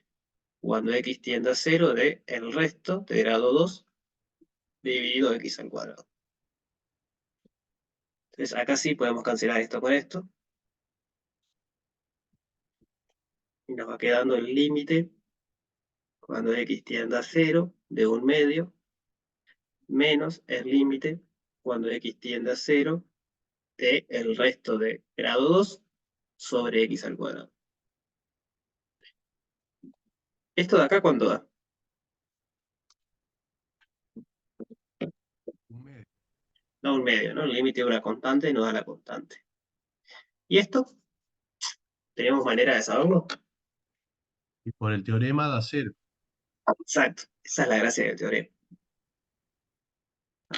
cuando x tiende a cero de el resto de grado 2 dividido x al cuadrado. Entonces acá sí podemos cancelar esto con esto y nos va quedando el límite cuando x tiende a cero de un medio menos el límite cuando x tiende a cero de el resto de grado 2 sobre x al cuadrado. ¿Esto de acá cuánto da? Un medio. Da un medio, ¿no? El límite de una constante nos da la constante. ¿Y esto? ¿Tenemos manera de saberlo? Y por el teorema da cero. Exacto. Esa es la gracia del teorema.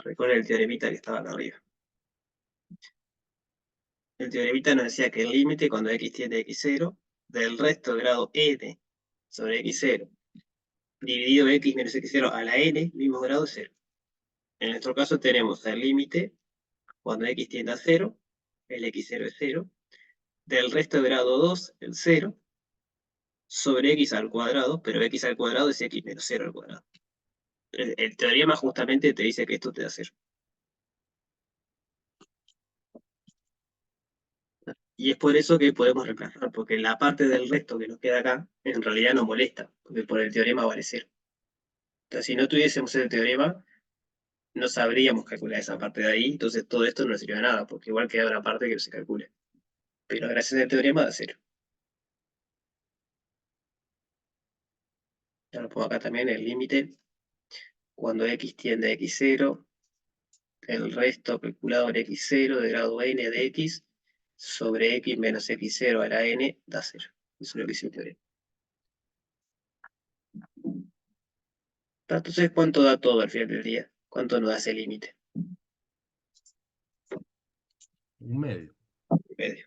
Recuerden el teoremita que estaba acá arriba. El teoremita nos decía que el límite cuando x tiende a x0 del resto de grado n sobre x0 dividido x menos x0 a la n mismo grado es 0. En nuestro caso tenemos el límite cuando x tiende a 0, el x0 es 0, del resto de grado 2, el 0, sobre x al cuadrado, pero x al cuadrado es x menos 0 al cuadrado. El teorema justamente te dice que esto te da 0. Y es por eso que podemos reemplazar, porque la parte del resto que nos queda acá en realidad no molesta, porque por el teorema vale 0. Entonces, si no tuviésemos el teorema, no sabríamos calcular esa parte de ahí, entonces todo esto no sirve de nada, porque igual queda una parte que no se calcule. Pero gracias al teorema da 0. Ya lo pongo acá también el límite. Cuando x tiende a x0, el resto calculado en x0 de grado n de x sobre x menos x0 a la n da 0. Eso es lo que dice el teorema. Entonces, ¿cuánto da todo al final del día? ¿Cuánto nos da ese límite? Un medio. Medio.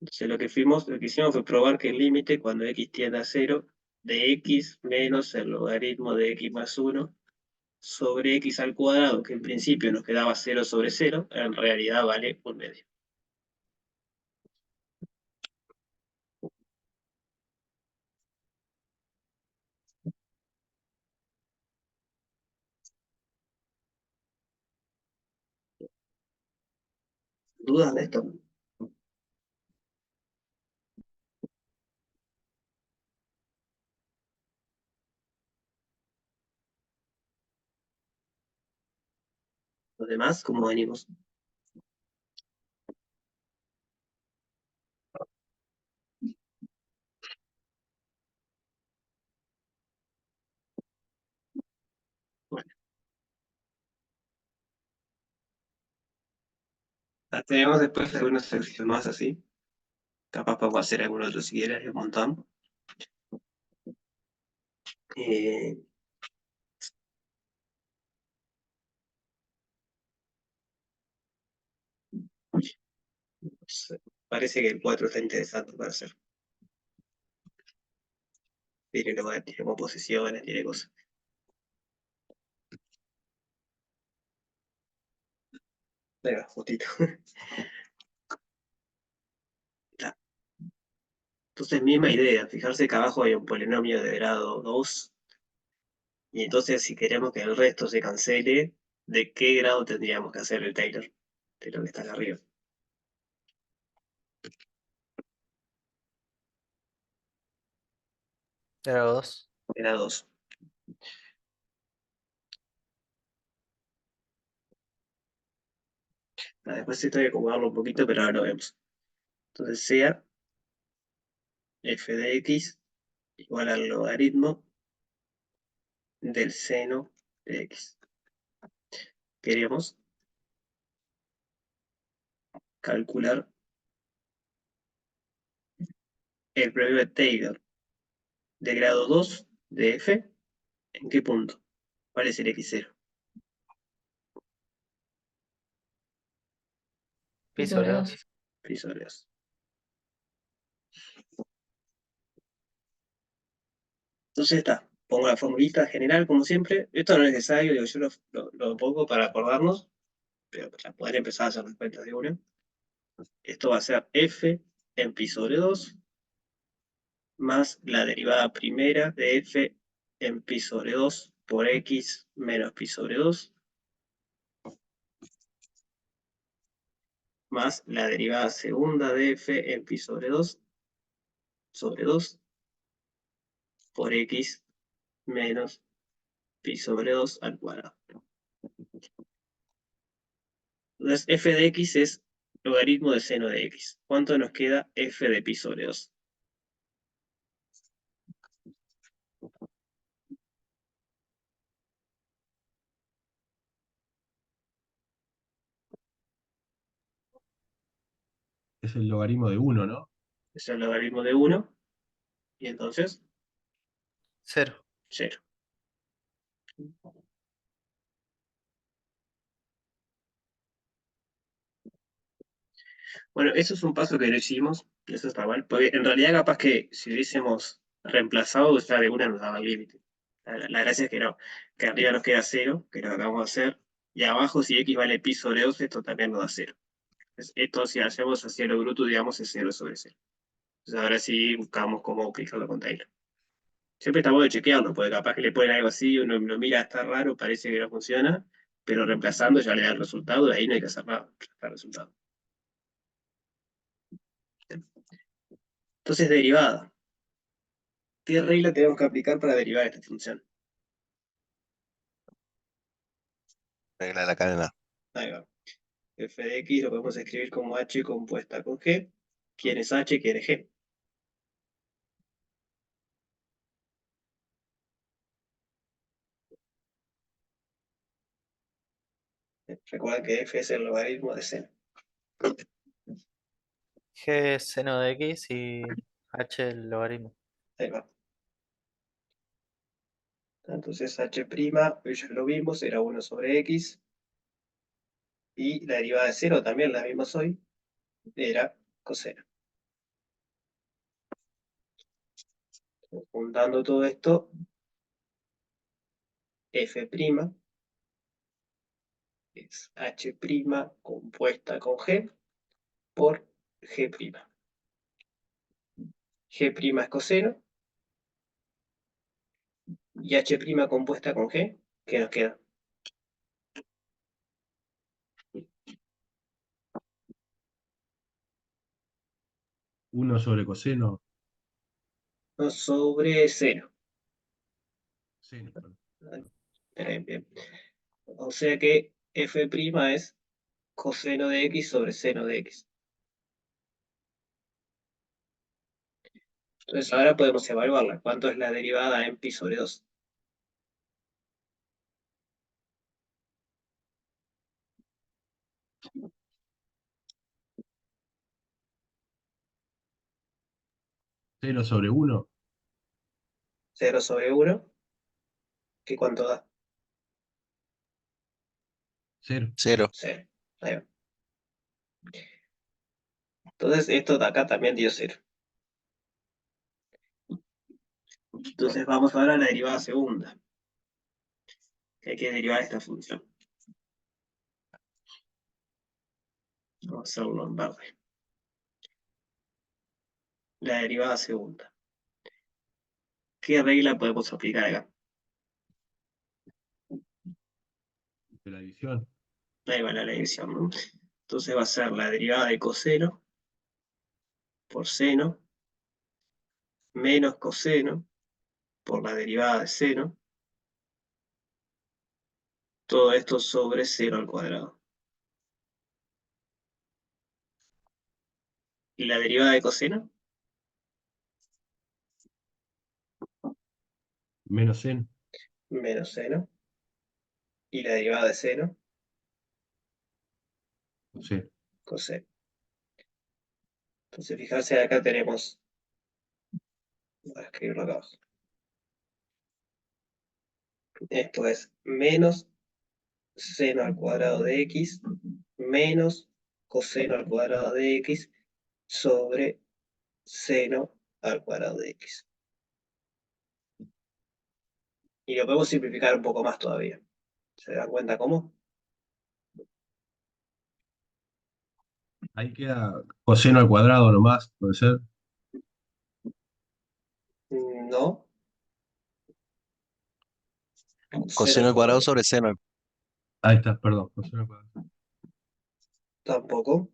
Entonces lo que hicimos fue probar que el límite cuando x tiende a 0 de x menos el logaritmo de x más 1 sobre x al cuadrado, que en principio nos quedaba 0 sobre 0, en realidad vale un medio. ¿Dudas de esto? ¿Los demás cómo venimos? Bueno, tenemos después algunos ejercicios más así. Capaz podemos hacer algún otro si quieres, un montón. Eh, Parece que el 4 está interesante para hacer. Tiene composiciones, tiene cosas. Ahí va, justito. Está. Entonces, misma idea, fijarse que abajo hay un polinomio de grado 2, y entonces si queremos que el resto se cancele, ¿de qué grado tendríamos que hacer el Taylor? De lo que está acá arriba. Grado 2. Grado 2. Después esto hay que acomodarlo un poquito, pero ahora lo vemos. Entonces sea f de x igual al logaritmo del seno de x. Queremos calcular el problema de Taylor de grado 2 de f. ¿En qué punto? ¿Cuál es el x0? Pi sobre 2. Pi sobre 2. Entonces está. Pongo la formulita general como siempre. Esto no es necesario, digo, yo lo pongo para acordarnos, pero para poder empezar a hacer las cuentas de una. Esto va a ser f en pi sobre 2 más la derivada primera de f en pi sobre 2 por x menos pi sobre 2 más la derivada segunda de f en pi sobre 2 por x menos pi sobre 2 al cuadrado. Entonces f de x es logaritmo de seno de x. ¿Cuánto nos queda f de pi sobre 2? Es el logaritmo de 1, ¿no? Es el logaritmo de 1 y entonces 0. 0. Bueno, eso es un paso que no hicimos, eso está mal, porque en realidad capaz que si hubiésemos reemplazado ya de una nos daba el límite. La gracia es que no, que arriba nos queda 0, que es lo que acabamos de hacer, y abajo si x vale pi sobre 2, esto también nos da 0. Esto si hacemos hacia lo bruto, digamos, es 0 sobre 0. Entonces ahora sí buscamos cómo aplicarlo con Taylor. Siempre está bueno chequearlo, porque capaz que le ponen algo así, uno lo mira, está raro, parece que no funciona, pero reemplazando ya le da el resultado, de ahí no hay que hacer nada, ya está el resultado. Entonces, derivada. ¿Qué regla tenemos que aplicar para derivar esta función? Regla de la cadena. Ahí va. F de x lo podemos escribir como h compuesta con g. ¿Quién es h? ¿Quién es g? Recuerden que f es el logaritmo de seno. G es seno de x y h el logaritmo. Ahí va. Entonces h', ya lo vimos, era 1 sobre x. Y la derivada de 0 también la vimos hoy, era coseno. Juntando todo esto, f' es h' compuesta con g por g'. G' es coseno y h' compuesta con g, ¿qué nos queda? 1 sobre coseno. 1 sobre 0. Seno, perdón. Bien. O sea que f' es coseno de x sobre seno de x. Entonces ahora podemos evaluarla. ¿Cuánto es la derivada en pi sobre 2? Seno sobre 1. 0 sobre 1. ¿Qué cuánto da? 0. 0. 0. Ahí va. Entonces esto de acá también dio 0. Entonces vamos ahora a la derivada segunda, que hay que derivar esta función. Vamos a hacerlo en verde. La derivada segunda. ¿Qué regla podemos aplicar acá? De la división. Ahí va la división, ¿no? Entonces va a ser la derivada de coseno por seno menos coseno por la derivada de seno. Todo esto sobre 0 al cuadrado. ¿Y la derivada de coseno? Menos seno. Menos seno. ¿Y la derivada de seno? Sí. Coseno. Entonces, fijarse, acá tenemos, voy a escribirlo acá abajo. Esto es menos seno al cuadrado de x menos coseno al cuadrado de x sobre seno al cuadrado de x. Y lo podemos simplificar un poco más todavía. ¿Se dan cuenta cómo? Ahí queda coseno al cuadrado nomás, puede ser. No. Coseno al cuadrado sobre seno. Ahí está, perdón. Coseno al cuadrado. Tampoco. O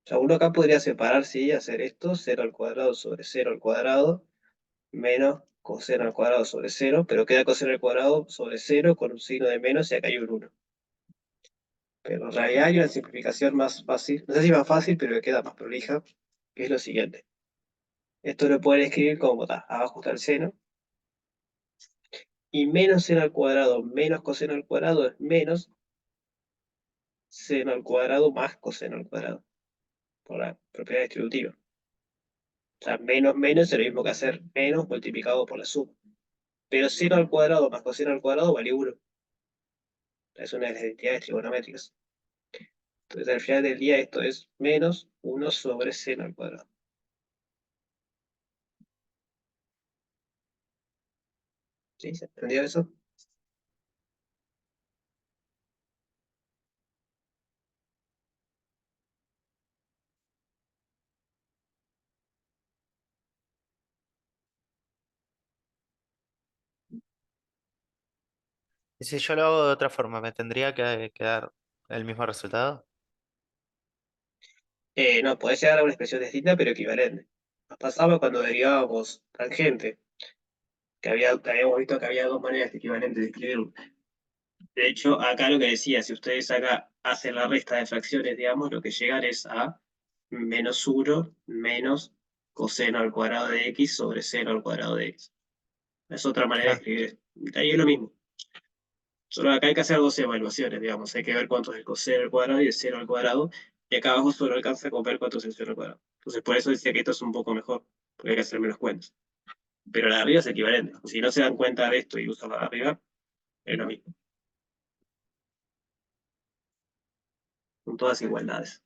sea, uno acá podría separar, sí, hacer esto, 0 al cuadrado sobre 0 al cuadrado, menos coseno al cuadrado sobre 0, pero queda coseno al cuadrado sobre 0 con un signo de menos y acá hay un 1. Pero en realidad hay una simplificación más fácil, no sé si más fácil, pero que queda más prolija, que es lo siguiente. Esto lo pueden escribir como está, abajo está el seno, y menos seno al cuadrado menos coseno al cuadrado es menos seno al cuadrado más coseno al cuadrado, por la propiedad distributiva. O sea, menos menos es lo mismo que hacer menos multiplicado por la suma. Pero seno al cuadrado más coseno al cuadrado vale 1. Es una de las identidades trigonométricas. Entonces al final del día esto es menos 1 sobre seno al cuadrado. ¿Sí? ¿Se entendió eso? Y si yo lo hago de otra forma, ¿me tendría que quedar el mismo resultado? No, podés llegar a una expresión distinta pero equivalente. Nos pasaba cuando derivábamos tangente, habíamos visto que había dos maneras equivalentes de escribirlo. De hecho, acá lo que decía, si ustedes acá hacen la resta de fracciones, digamos, lo que llegan es a menos 1 menos coseno al cuadrado de x sobre seno al cuadrado de x. Es otra manera de Claro. escribir esto. Ahí es lo mismo. Solo acá hay que hacer dos evaluaciones, digamos. Hay que ver cuánto es el coseno al cuadrado y el seno al cuadrado. Y acá abajo solo alcanza con ver cuánto es el seno al cuadrado. Entonces, por eso decía que esto es un poco mejor, porque hay que hacer menos cuentas. Pero la de arriba es equivalente. Si no se dan cuenta de esto y usan la de arriba, es lo mismo. Son todas igualdades.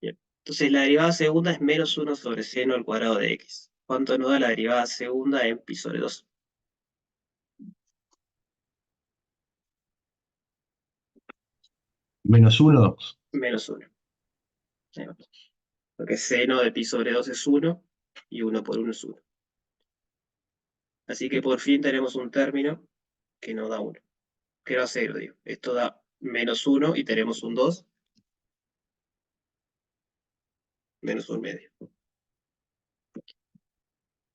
Bien. Entonces, la derivada segunda es menos 1 sobre seno al cuadrado de x. ¿Cuánto nos da la derivada segunda en pi sobre 2? Menos 1. Menos 1. Porque seno de pi sobre 2 es 1 y 1 por 1 es 1. Así que por fin tenemos un término que nos da 1. Que da 0, digo. Esto da menos 1 y tenemos un 2, menos 1 medio.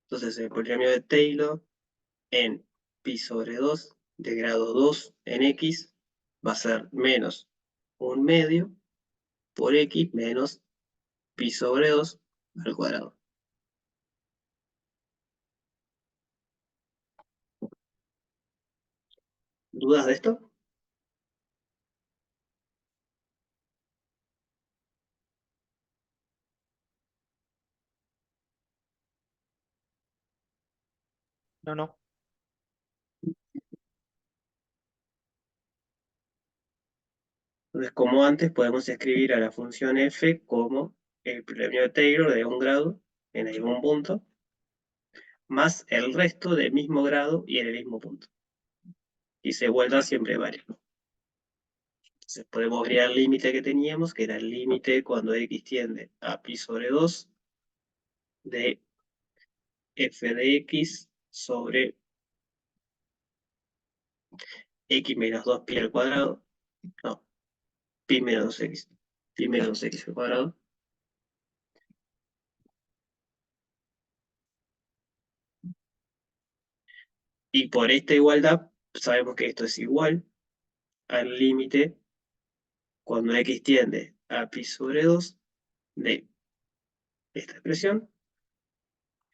Entonces el polinomio de Taylor en pi sobre 2 de grado 2 en x va a ser menos 1 medio por x menos pi sobre 2 al cuadrado. ¿Dudas de esto? No, no. Entonces, como antes, podemos escribir a la función f como el polinomio de Taylor de un grado en algún punto, más el resto del mismo grado y en el mismo punto. Y se vuelva siempre variable. Entonces podemos crear el límite que teníamos, que era el límite cuando x tiende a pi sobre 2 de f de x sobre x menos 2 pi al cuadrado. No, pi menos 2x. Pi menos 2x al cuadrado. Y por esta igualdad, sabemos que esto es igual al límite cuando x tiende a pi sobre 2 de esta expresión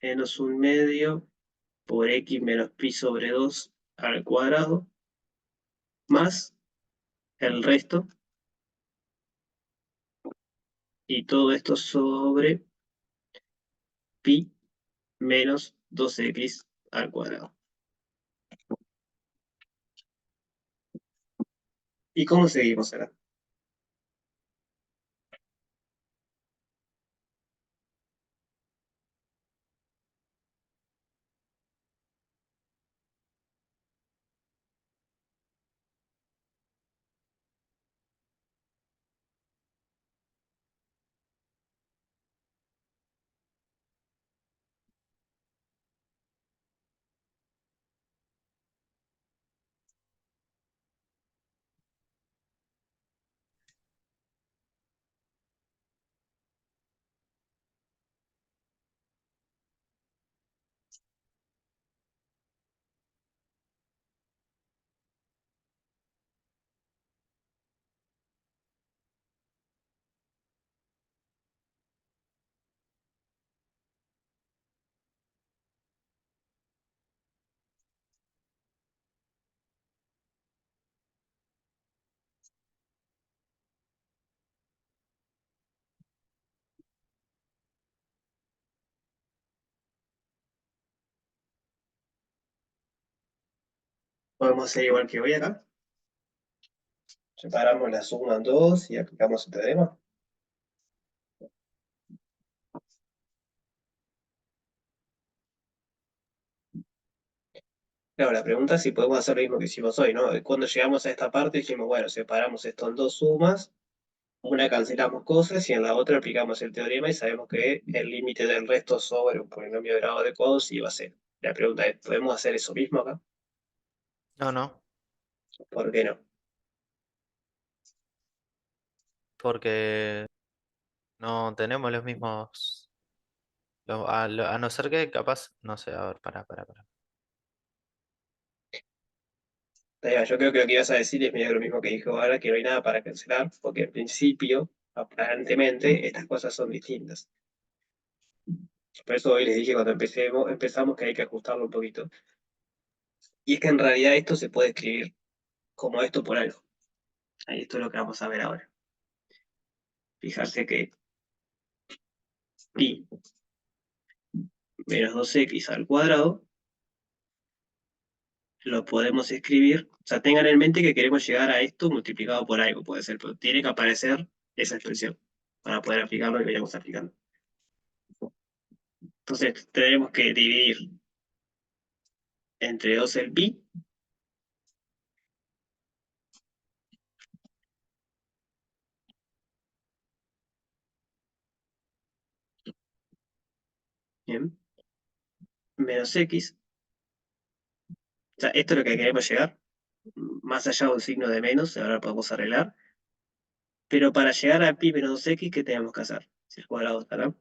menos un medio por x menos pi sobre 2 al cuadrado más el resto y todo esto sobre pi menos 2x al cuadrado. ¿Y cómo seguimos acá? Podemos hacer igual que hoy acá. Separamos la suma en dos y aplicamos el teorema. Claro, la pregunta es si podemos hacer lo mismo que hicimos hoy, ¿no? Cuando llegamos a esta parte dijimos, bueno, separamos esto en dos sumas, una cancelamos cosas y en la otra aplicamos el teorema y sabemos que el límite del resto sobre un polinomio de grado adecuado sí va a ser. La pregunta es, ¿podemos hacer eso mismo acá? No, ¿Por qué no? porque no tenemos los mismos. A no ser que capaz, no sé, a ver, para. Yo creo que lo que ibas a decir es medio lo mismo que dijo ahora, que no hay nada para cancelar, porque en principio, aparentemente, estas cosas son distintas. Por eso hoy les dije cuando empezamos que hay que ajustarlo un poquito. Y es que en realidad esto se puede escribir como esto por algo. Ahí esto es lo que vamos a ver ahora. Fijarse que pi menos 2x al cuadrado lo podemos escribir. O sea, tengan en mente que queremos llegar a esto multiplicado por algo, puede ser, pero tiene que aparecer esa expresión para poder aplicar lo que vayamos aplicando. Entonces tenemos que dividir entre 2 el pi. Bien. Menos x. O sea, esto es lo que queremos llegar. Más allá de un signo de menos, ahora lo podemos arreglar. Pero para llegar a pi menos 2x, ¿qué tenemos que hacer? Si el cuadrado está acá.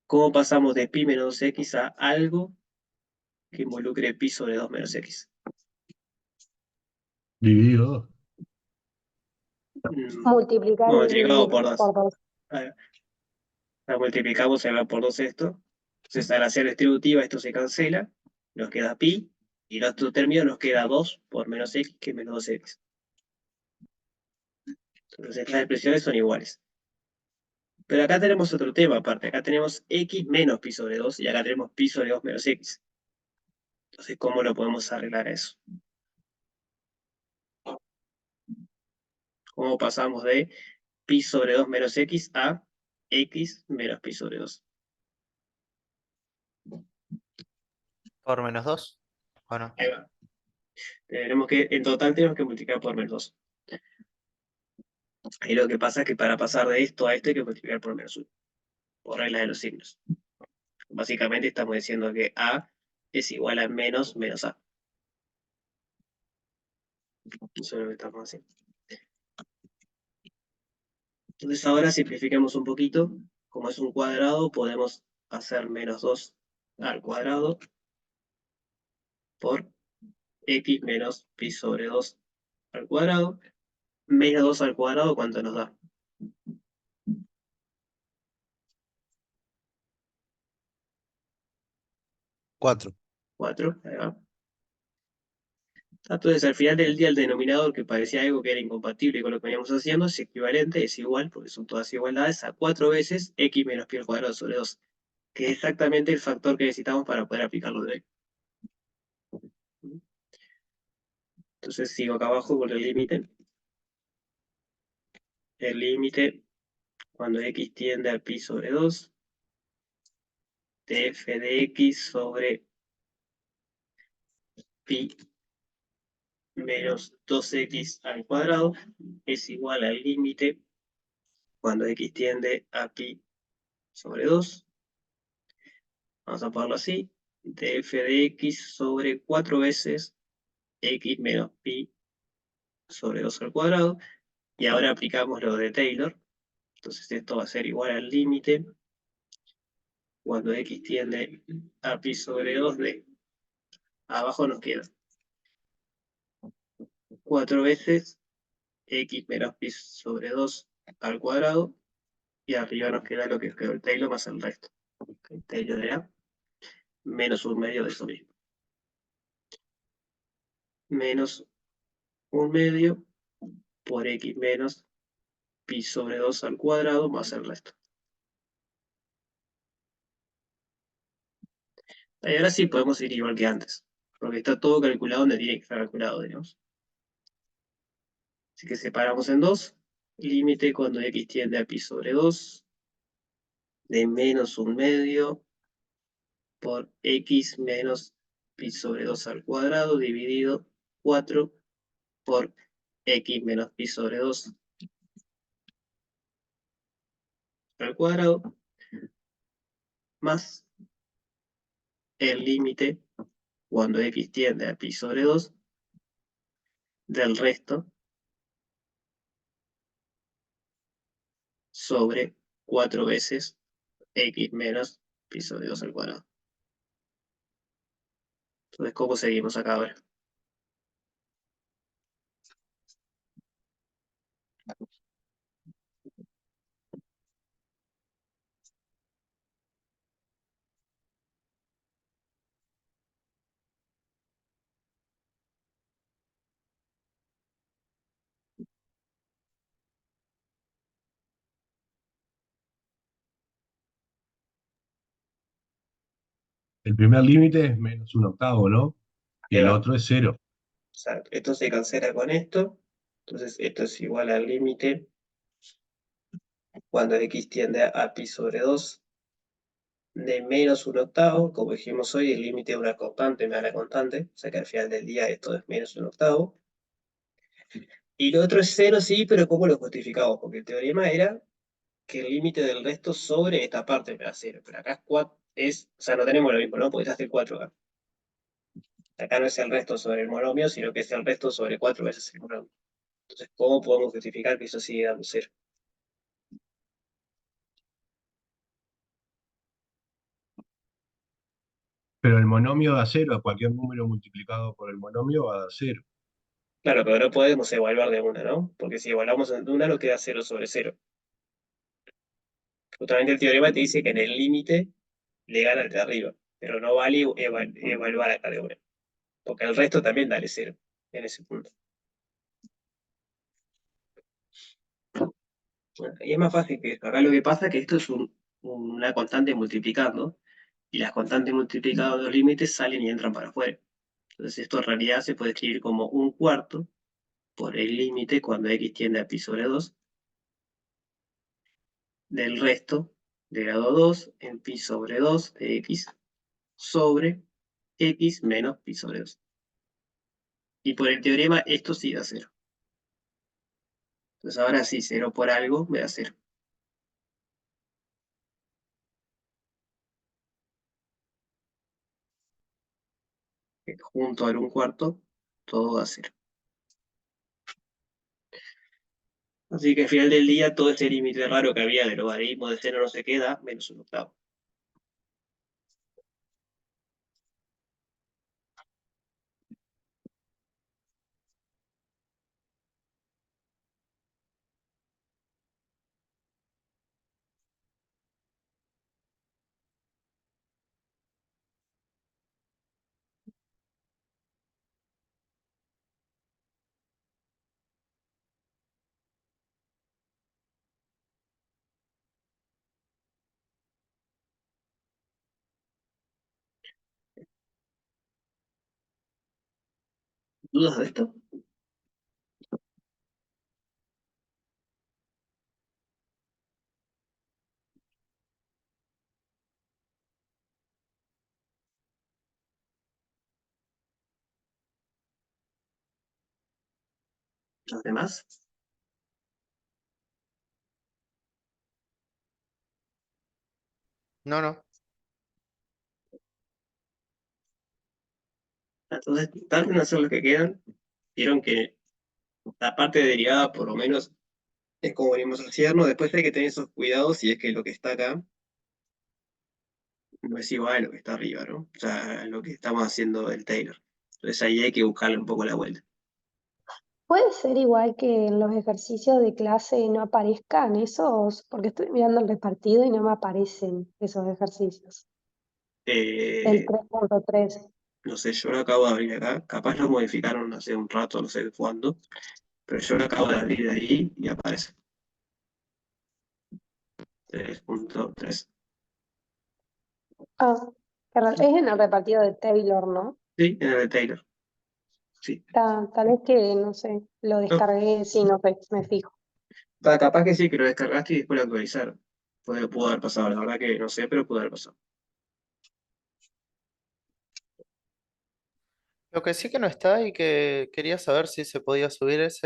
¿Cómo pasamos de pi menos 2x a algo que involucre pi sobre 2 menos x? Dividido 2. Multiplicar Multiplicado por por 2. 2. La multiplicamos, se va por 2 esto. Entonces al hacer distributiva esto se cancela. Nos queda pi. Y el otro término nos queda 2 por menos x, que es menos 2x. Entonces las expresiones son iguales. Pero acá tenemos otro tema aparte. Acá tenemos x menos pi sobre 2 y acá tenemos pi sobre 2 menos x. Entonces, ¿cómo lo podemos arreglar eso? cómo pasamos de pi sobre 2 menos x a x menos pi sobre 2. Por -2. Bueno, Ahí va. En total tenemos que multiplicar por menos 2. Ahí lo que pasa es que para pasar de esto a esto hay que multiplicar por menos 1, por reglas de los signos. Básicamente estamos diciendo que a es igual a menos a. Eso es lo que estamos haciendo. Entonces ahora simplifiquemos un poquito. Como es un cuadrado, podemos hacer menos 2 al cuadrado por x menos pi sobre 2 al cuadrado. Menos 2 al cuadrado, ¿cuánto nos da? 4. 4. Ahí va. Entonces, al final del día, el denominador, que parecía algo que era incompatible con lo que veníamos haciendo, es equivalente, es igual, porque son todas igualdades, a 4 veces x menos pi al cuadrado sobre 2, que es exactamente el factor que necesitamos para poder aplicarlo de hoy. Entonces sigo acá abajo con el límite. El límite, cuando x tiende a pi sobre 2, de f de x sobre pi menos 2x al cuadrado es igual al límite cuando x tiende a pi sobre 2. Vamos a ponerlo así. De f de x sobre 4 veces x menos pi sobre 2 al cuadrado. Y ahora aplicamos lo de Taylor. Entonces esto va a ser igual al límite cuando x tiende a pi sobre 2 de... Abajo nos queda 4 veces x menos pi sobre 2 al cuadrado. Y arriba nos queda lo que quedó el Taylor más el resto. El Taylor era menos 1/2 de eso mismo. Menos 1/2 por x menos pi sobre 2 al cuadrado más el resto. Y ahora sí podemos ir igual que antes, porque está todo calculado donde tiene que estar calculado, digamos. Así que separamos en 2. Límite cuando x tiende a pi sobre 2 de menos 1/2 por x menos pi sobre 2 al cuadrado dividido 4 por x menos pi sobre 2 al cuadrado más el límite cuando x tiende a pi sobre 2 del resto sobre 4 veces x menos pi sobre 2 al cuadrado. Entonces, ¿cómo seguimos acá ahora? El primer límite es menos 1/8, ¿no? Y el Ahí va. otro es 0. Exacto. Esto se cancela con esto. Entonces, esto es igual al límite cuando x tiende a pi sobre 2 de menos 1/8. Como dijimos hoy, el límite de una constante me da la constante. O sea que al final del día esto es menos 1/8. Y lo otro es 0, sí, pero ¿cómo lo justificamos? Porque el teorema era que el límite del resto sobre esta parte me da 0. Pero acá es 4, o sea, no tenemos lo mismo, ¿no? Porque está el 4 acá. Acá no es el resto sobre el monomio, sino que es el resto sobre 4 veces el monomio. Entonces, ¿cómo podemos justificar que eso sigue dando 0? Pero el monomio da 0, cualquier número multiplicado por el monomio va a dar 0. Claro, pero no podemos evaluar de una, ¿no? Porque si evaluamos de una nos queda 0 sobre 0. Justamente el teorema te dice que en el límite le gana el de arriba, pero no vale evaluar acá de una, porque el resto también dale 0 en ese punto. Bueno, y es más fácil que esto. Acá lo que pasa es que esto es una constante multiplicando, y las constantes multiplicadas de los límites salen y entran para afuera. Entonces esto en realidad se puede escribir como 1/4 por el límite cuando x tiende a pi sobre 2 del resto de grado 2 en pi sobre 2 de x sobre x menos pi sobre 2. Y por el teorema esto sí da 0. Entonces ahora sí, 0 por algo me da 0. Junto al 1/4, todo da 0. Así que al final del día, todo este límite raro que había del logaritmo de seno no sé qué da menos 1/8. ¿Dudas de esto? ¿Los demás? No, no. Entonces, tal vez hacer los que quedan. Vieron que la parte de derivada, por lo menos, es como venimos haciendo. Después hay que tener esos cuidados si es que lo que está acá no es igual a lo que está arriba, ¿no? O sea, lo que estamos haciendo del Taylor. Entonces ahí hay que buscarle un poco la vuelta. Puede ser igual que en los ejercicios de clase no aparezcan esos, porque estoy mirando el repartido y no me aparecen esos ejercicios. El Eh, 3.3. no sé, yo lo acabo de abrir acá. Capaz lo modificaron hace un rato, no sé cuándo. Pero yo lo acabo de abrir de ahí y aparece. 3.3. Ah, es en el repartido de Taylor, ¿no? Sí, en el de Taylor. Sí. Tal vez que, no sé, lo No, descargué, sí, no sé, me fijo. capaz que sí, que lo descargaste y después lo actualizaron. Pudo haber pasado, la verdad que no sé, pero pudo haber pasado. Lo que sí que no está y que quería saber si se podía subir es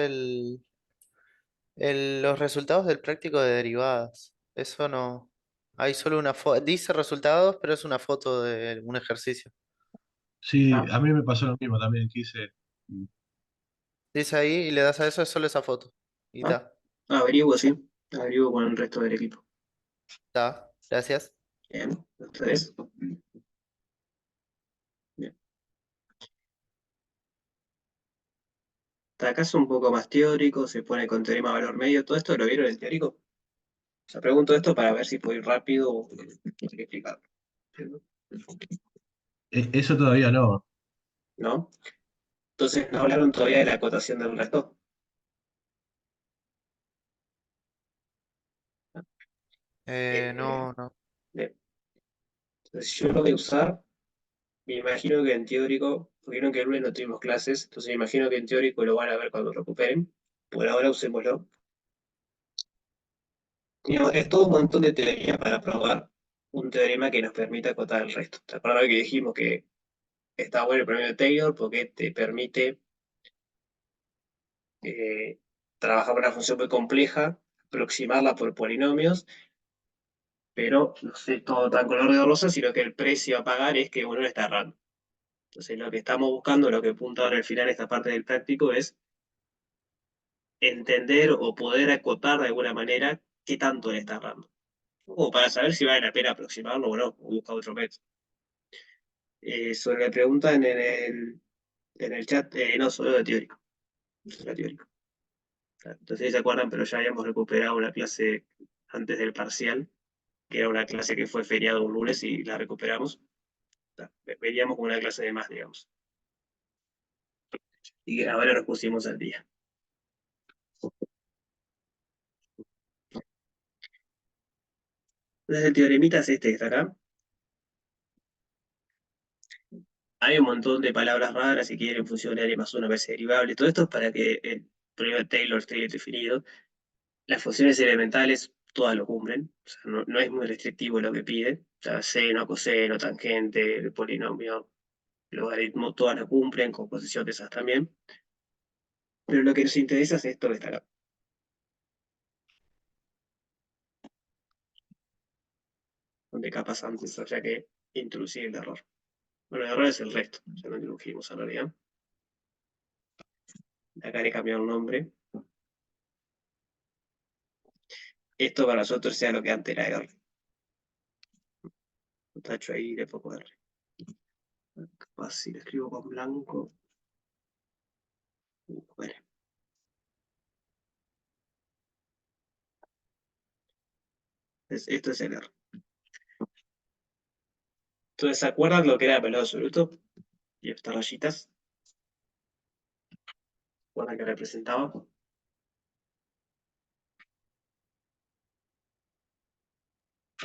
los resultados del práctico de derivadas. Eso no. Hay solo una foto. Dice resultados, pero es una foto de un ejercicio. Sí, Ah, a mí me pasó lo mismo también, que hice. Dice ahí y le das a eso, es solo esa foto. Y ah, ta. averiguo, sí. Averiguo con el resto del equipo. Ta. Gracias. Bien, ustedes. Bien. Acá es un poco más teórico, se pone con teorema de valor medio. ¿Todo esto lo vieron en teórico? O sea, pregunto esto para ver si puedo ir rápido o hay que explicarlo. Eso todavía no. ¿No? Entonces no hablaron todavía de la acotación del resto. Eh, No, no. bien. Entonces yo lo voy a usar. Me imagino que en teórico, porque vieron que el lunes no tuvimos clases, entonces me imagino que en teórico lo van a ver cuando recuperen. Por ahora usémoslo. Digamos, es todo un montón de teoría para probar un teorema que nos permita acotar el resto. ¿Te acuerdas que dijimos que está bueno el premio de Taylor porque te permite eh, trabajar con una función muy compleja, aproximarla por polinomios, pero no sé todo tan color de rosa, sino que el precio a pagar es que uno está errando. Entonces lo que estamos buscando, lo que apunta ahora al final esta parte del práctico es entender o poder acotar de alguna manera qué tanto le está errando. O para saber si vale la pena aproximarlo o no, o buscar otro método. Sobre la pregunta en el chat, no, solo de teórico. Solo de teórico. Entonces, si se acuerdan, pero ya habíamos recuperado una clase antes del parcial, que era una clase que fue feriado un lunes y la recuperamos. Veníamos con una clase de más, digamos. Y que ahora nos pusimos al día. Entonces, el teoremita es este que está acá. Hay un montón de palabras raras, si quieren, funcionar y más una vez derivable. Todo esto es para que problema de Taylor está bien definido. Las funciones elementales todas lo cumplen, o sea, no es muy restrictivo lo que pide. O sea, seno, coseno, tangente, polinomio, logaritmo, todas lo cumplen, composición de esas también. Pero lo que nos interesa es esto que está acá. Donde capas antes habría que introducir el error. Bueno, el error es el resto, ya lo introdujimos en realidad. Acá le cambió el nombre. Esto para nosotros sea lo que antes era R. Lo tacho ahí y le pongo R. Capaz si lo escribo con blanco. Bueno. Esto es el R. Entonces, ¿se acuerdan lo que era el valor absoluto? Y estas rayitas. ¿Se acuerdan que representaba?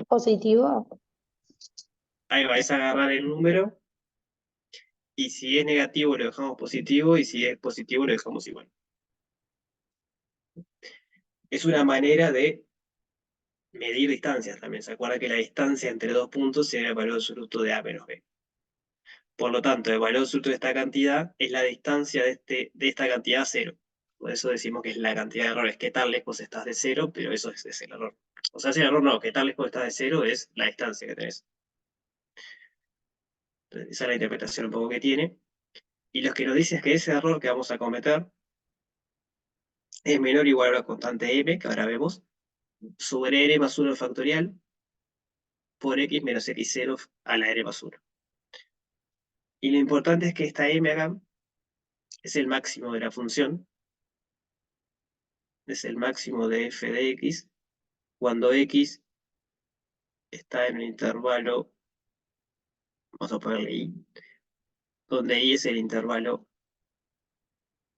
Positivo. Ahí vais a agarrar el número. Y si es negativo lo dejamos positivo. Y si es positivo lo dejamos igual. Es una manera de medir distancias también. ¿Se acuerdan que la distancia entre dos puntos era el valor absoluto de A menos B? Por lo tanto, el valor absoluto de esta cantidad es la distancia de esta cantidad a cero. Por eso decimos que es la cantidad de errores. ¿Qué tan lejos estás de cero? Pero eso es el error. O sea, si el error no, ¿qué tan lejos estás de cero? Es la distancia que tenés. Entonces, esa es la interpretación un poco que tiene. Y lo que nos dice es que ese error que vamos a cometer es menor o igual a la constante m, que ahora vemos, sobre n más 1 factorial por x menos x0 a la n más 1. Y lo importante es que esta m acá es el máximo de la función, es el máximo de f de x, cuando x está en un intervalo, vamos a ponerle i, donde i es el intervalo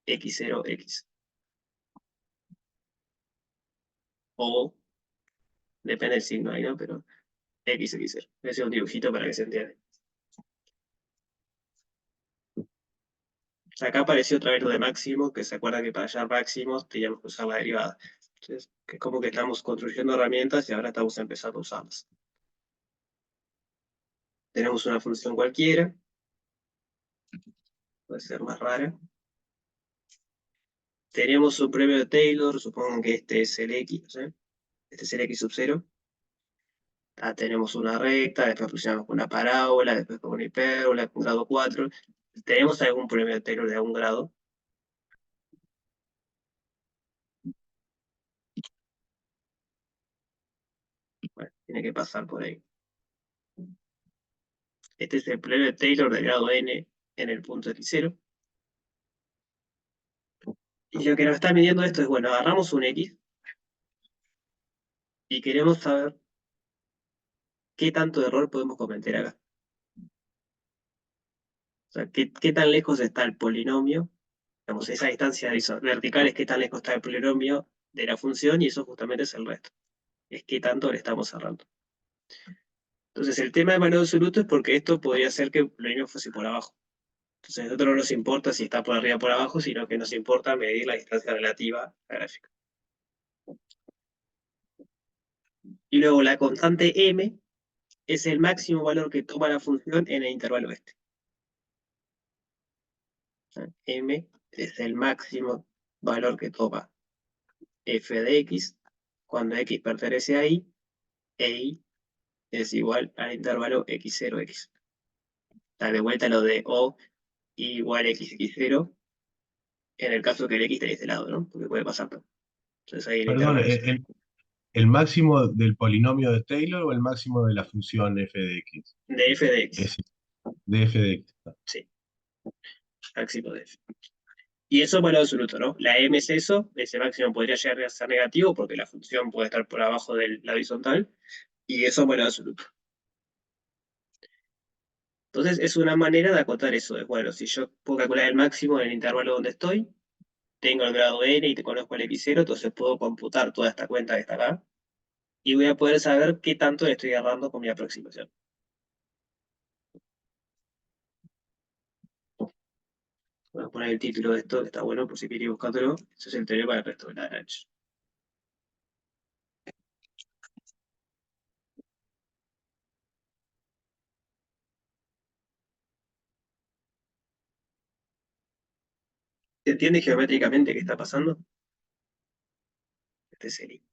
x0, x. O, depende del signo ahí, ¿no? Pero x, x0. Voy a hacer un dibujito para que se entienda. Acá apareció otra vez lo de máximo, que se acuerda que para hallar máximos teníamos que usar la derivada. Entonces, que es como que estamos construyendo herramientas y ahora estamos empezando a usarlas. Tenemos una función cualquiera, puede ser más rara. Tenemos un premio de Taylor, supongo que este es el x, no sé. Este es el x sub 0. Tenemos una recta, después funcionamos con una parábola, después con una hipérbola, con grado 4. ¿Tenemos algún premio de Taylor de algún grado? Bueno, tiene que pasar por ahí. Este es el premio de Taylor de grado n en el punto x0. Y lo que nos está midiendo esto es, bueno, agarramos un x y queremos saber qué tanto error podemos cometer acá. O sea, qué tan lejos está el polinomio, digamos, esa distancia vertical es qué tan lejos está el polinomio de la función y eso justamente es el resto. Es qué tanto le estamos cerrando. Entonces, el tema de valor absoluto es porque esto podría ser que el polinomio fuese por abajo. Entonces, a nosotros no nos importa si está por arriba o por abajo, sino que nos importa medir la distancia relativa a la gráfica. Y luego la constante m es el máximo valor que toma la función en el intervalo este. M es el máximo valor que toma f de x cuando x pertenece a i e i es igual al intervalo x0, x. Da de vuelta lo de o igual x, x0 en el caso que el x esté de este lado, ¿no? Porque puede pasar todo. Entonces ahí el Perdón, intervalo es ¿el máximo del polinomio de Taylor o el máximo de la función f de x? de f de x. Es de f de x. Sí, máximo de f. Y eso es valor absoluto, ¿no? La m es eso, ese máximo podría llegar a ser negativo porque la función puede estar por abajo de la horizontal, y eso es valor absoluto. Entonces es una manera de acotar eso. De, bueno, si yo puedo calcular el máximo en el intervalo donde estoy, tengo el grado n y te conozco el x0, entonces puedo computar toda esta cuenta que está acá, y voy a poder saber qué tanto le estoy agarrando con mi aproximación. Voy a poner el título de esto, que está bueno por si queréis buscártelo. Eso es el teorema del resto de Lagrange. ¿Se entiende geométricamente qué está pasando? Este es el I.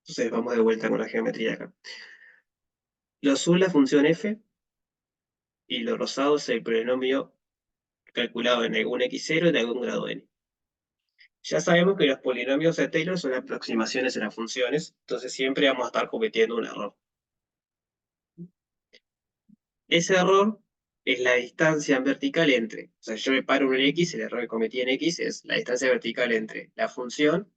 Entonces vamos de vuelta con la geometría acá. Lo azul la función f y lo rosado es el polinomio calculado en algún x0 de algún grado n. Ya sabemos que los polinomios de Taylor son aproximaciones a las funciones, entonces siempre vamos a estar cometiendo un error. Ese error es la distancia vertical entre, o sea, yo me paro en un x, el error que cometí en x es la distancia vertical entre la función,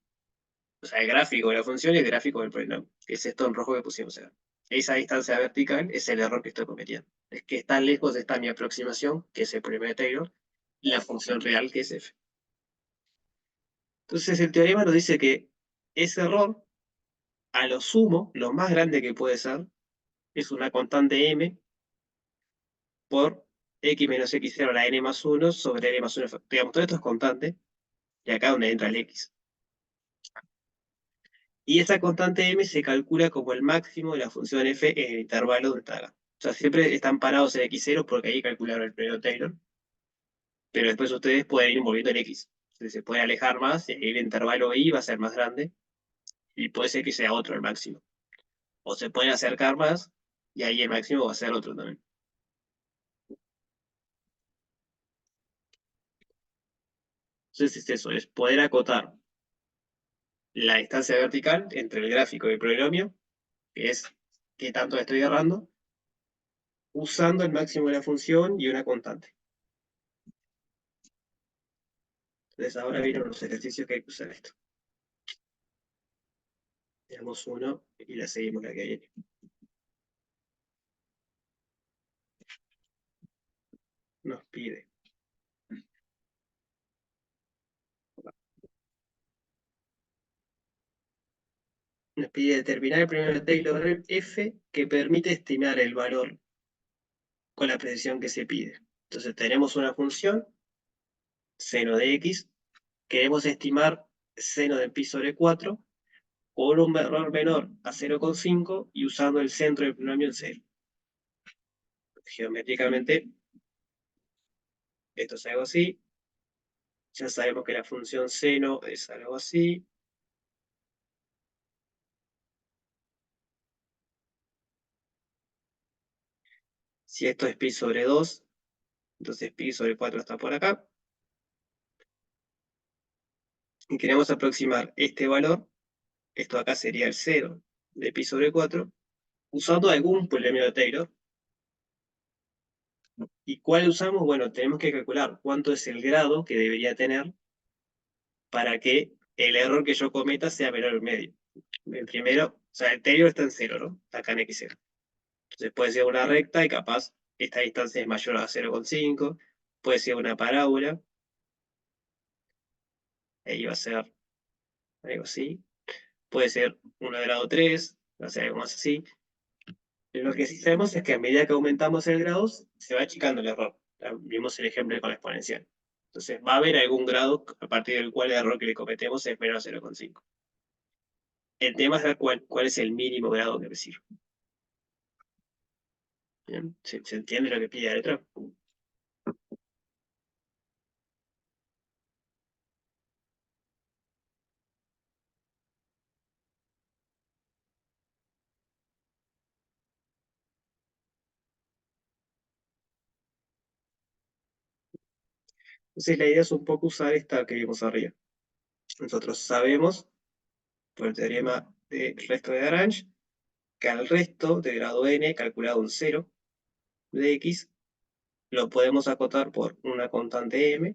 o sea, el gráfico de la función y el gráfico del polinomio, que es esto en rojo que pusimos acá. Esa distancia vertical es el error que estoy cometiendo. Es que tan lejos está mi aproximación, que es el polinomio de Taylor, y la función real, que es f. Entonces el teorema nos dice que ese error, a lo sumo, lo más grande que puede ser, es una constante m por x menos x0 a la n más 1 sobre n más 1. Digamos, todo esto es constante, y acá donde entra el x. Y esa constante m se calcula como el máximo de la función f en el intervalo donde está acá. O sea, siempre están parados en x0 porque ahí calcularon el premio Taylor, pero después ustedes pueden ir moviendo el x. Entonces se puede alejar más, y ahí el intervalo y va a ser más grande, y puede ser que sea otro el máximo. O se pueden acercar más, y ahí el máximo va a ser otro también. Entonces es eso, es poder acotar la distancia vertical entre el gráfico y el polinomio, que es qué tanto estoy agarrando, usando el máximo de la función y una constante. Entonces ahora vienen los ejercicios que hay que usar esto. Veamos uno y la seguimos la que viene. Nos pide. Nos pide determinar el primer de Taylor f que permite estimar el valor con la precisión que se pide. Entonces tenemos una función, seno de x, queremos estimar seno de pi sobre 4 por un error menor a 0,5 y usando el centro del polinomio en 0. Geométricamente, esto es algo así. Ya sabemos que la función seno es algo así. Si esto es pi sobre 2, entonces pi sobre 4 está por acá. Y queremos aproximar este valor, esto acá sería el 0 de pi sobre 4, usando algún polinomio de Taylor. ¿Y cuál usamos? Bueno, tenemos que calcular cuánto es el grado que debería tener para que el error que yo cometa sea menor al medio. El primero, o sea, el Taylor está en 0, ¿no? Está acá en x0. Entonces puede ser una recta y capaz esta distancia es mayor a 0,5, puede ser una parábola, ahí va a ser algo así, puede ser 1 grado 3, va a ser algo más así. Lo que sí sabemos es que a medida que aumentamos el grado, se va achicando el error. Vimos el ejemplo con la exponencial. Entonces va a haber algún grado a partir del cual el error que le cometemos es menos 0,5. El tema es ver cuál es el mínimo grado que me sirve. ¿Bien? ¿Se entiende lo que pide la letra? Entonces la idea es un poco usar esta que vimos arriba. Nosotros sabemos, por el teorema del resto de Lagrange, que al resto de grado n calculado en 0 de x, lo podemos acotar por una constante m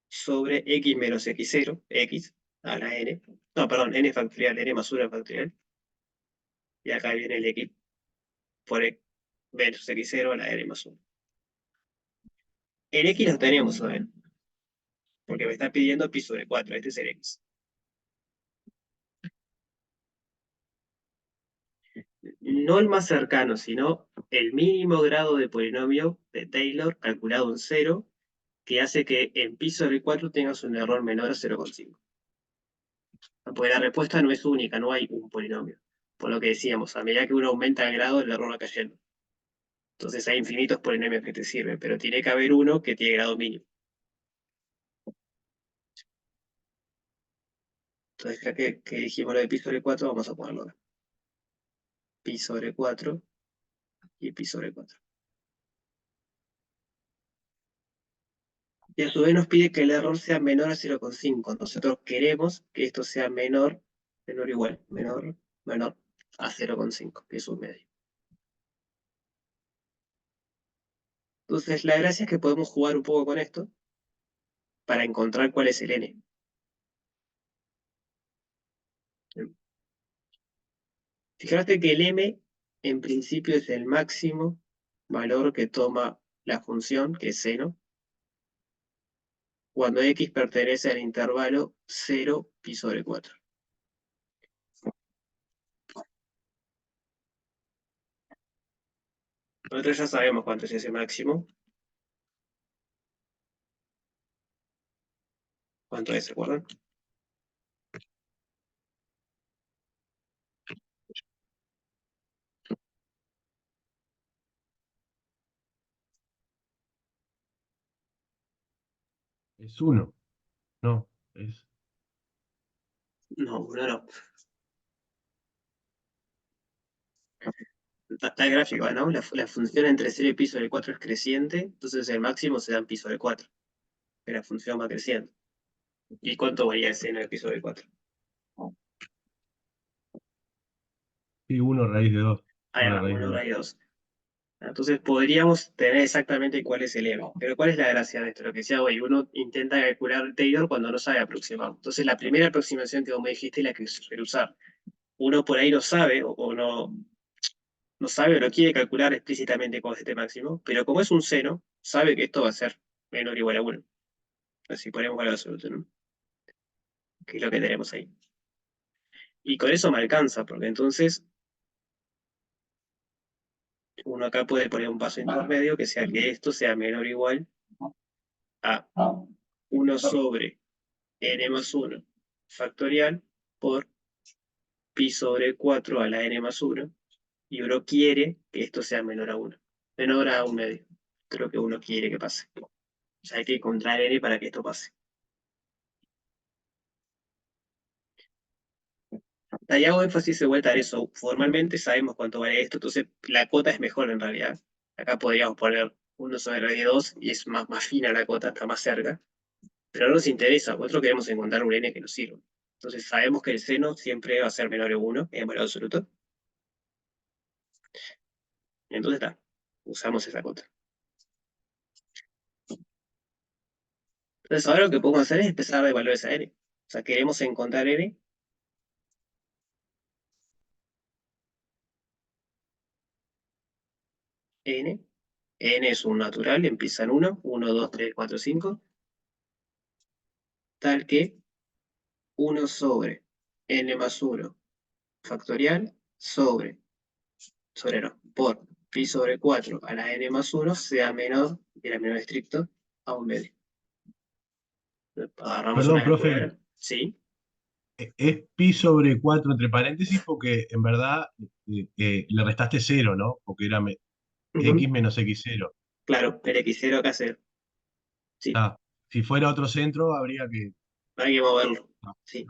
sobre x menos x0, x a la n. No, perdón, n factorial, n más 1 factorial. Y acá viene el x por menos x0 a la n más 1. El x lo tenemos todavía, porque me está pidiendo pi sobre 4, este es el x. No el más cercano, sino el mínimo grado de polinomio de Taylor calculado en 0, que hace que en pi sobre 4 tengas un error menor a 0,5. Porque la respuesta no es única, no hay un polinomio. Por lo que decíamos, a medida que uno aumenta el grado, el error va cayendo. Entonces hay infinitos polinomios que te sirven, pero tiene que haber uno que tiene grado mínimo. Entonces, ya que dijimos lo de pi sobre 4, vamos a ponerlo acá. Pi sobre 4 y pi sobre 4. Y a su vez nos pide que el error sea menor a 0,5. Nosotros queremos que esto sea menor o igual, menor a 0,5, que es un medio. Entonces, la gracia es que podemos jugar un poco con esto para encontrar cuál es el n. Fíjate que el m en principio es el máximo valor que toma la función, que es seno, cuando x pertenece al intervalo 0 pi sobre 4. Nosotros ya sabemos cuánto es ese máximo. ¿Cuánto es, se acuerdan? Es 1. No, es. No, uno no. Está el gráfico, ¿no? La función entre 0 y pi sobre 4 es creciente, entonces el máximo se da en pi sobre 4. Que la función va creciendo. ¿Y cuánto varía el seno de pi sobre 4? Sí, 1 raíz de 2. Ahí 1 va, raíz de 1 2. raíz 2. Entonces podríamos tener exactamente cuál es el m. Pero ¿cuál es la gracia de esto? Lo que decía hoy, uno intenta calcular el Taylor cuando no sabe aproximar. Entonces la primera aproximación que vos me dijiste es la que suele usar. Uno por ahí no sabe o no sabe o no quiere calcular explícitamente cuál es este máximo, pero como es un seno, sabe que esto va a ser menor o igual a 1. Así ponemos valor absoluto, ¿no? Que es lo que tenemos ahí. Y con eso me alcanza, porque entonces uno acá puede poner un paso intermedio que sea que esto sea menor o igual a 1 sobre n más 1 factorial por pi sobre 4 a la n más 1, y uno quiere que esto sea menor a 1, menor a un medio. Creo que uno quiere que pase. O sea, hay que encontrar n para que esto pase. Ahí hago énfasis de vuelta en eso. Formalmente sabemos cuánto vale esto, entonces la cota es mejor en realidad. Acá podríamos poner 1 sobre 2 y es más fina la cota, está más cerca. Pero no nos interesa, nosotros queremos encontrar un n que nos sirva. Entonces sabemos que el seno siempre va a ser menor a 1 en valor absoluto. Entonces está, usamos esa cota. Entonces ahora lo que podemos hacer es empezar de valores a n. O sea, queremos encontrar n. N. N es un natural, empieza en 1, 1, 2, 3, 4, 5. Tal que 1 sobre n más 1 factorial sobre no, por pi sobre 4 a la n más 1 sea menor, era menor estricto, a un medio. Agarramos Perdón, una profe, calculadora. Sí. es pi sobre 4 entre paréntesis porque en verdad le restaste 0, ¿no? Porque era Ujú. x menos x0. Claro, el x0 acá cero. Sí, Ah, si fuera otro centro, habría que. hay que moverlo. Ah, Sí.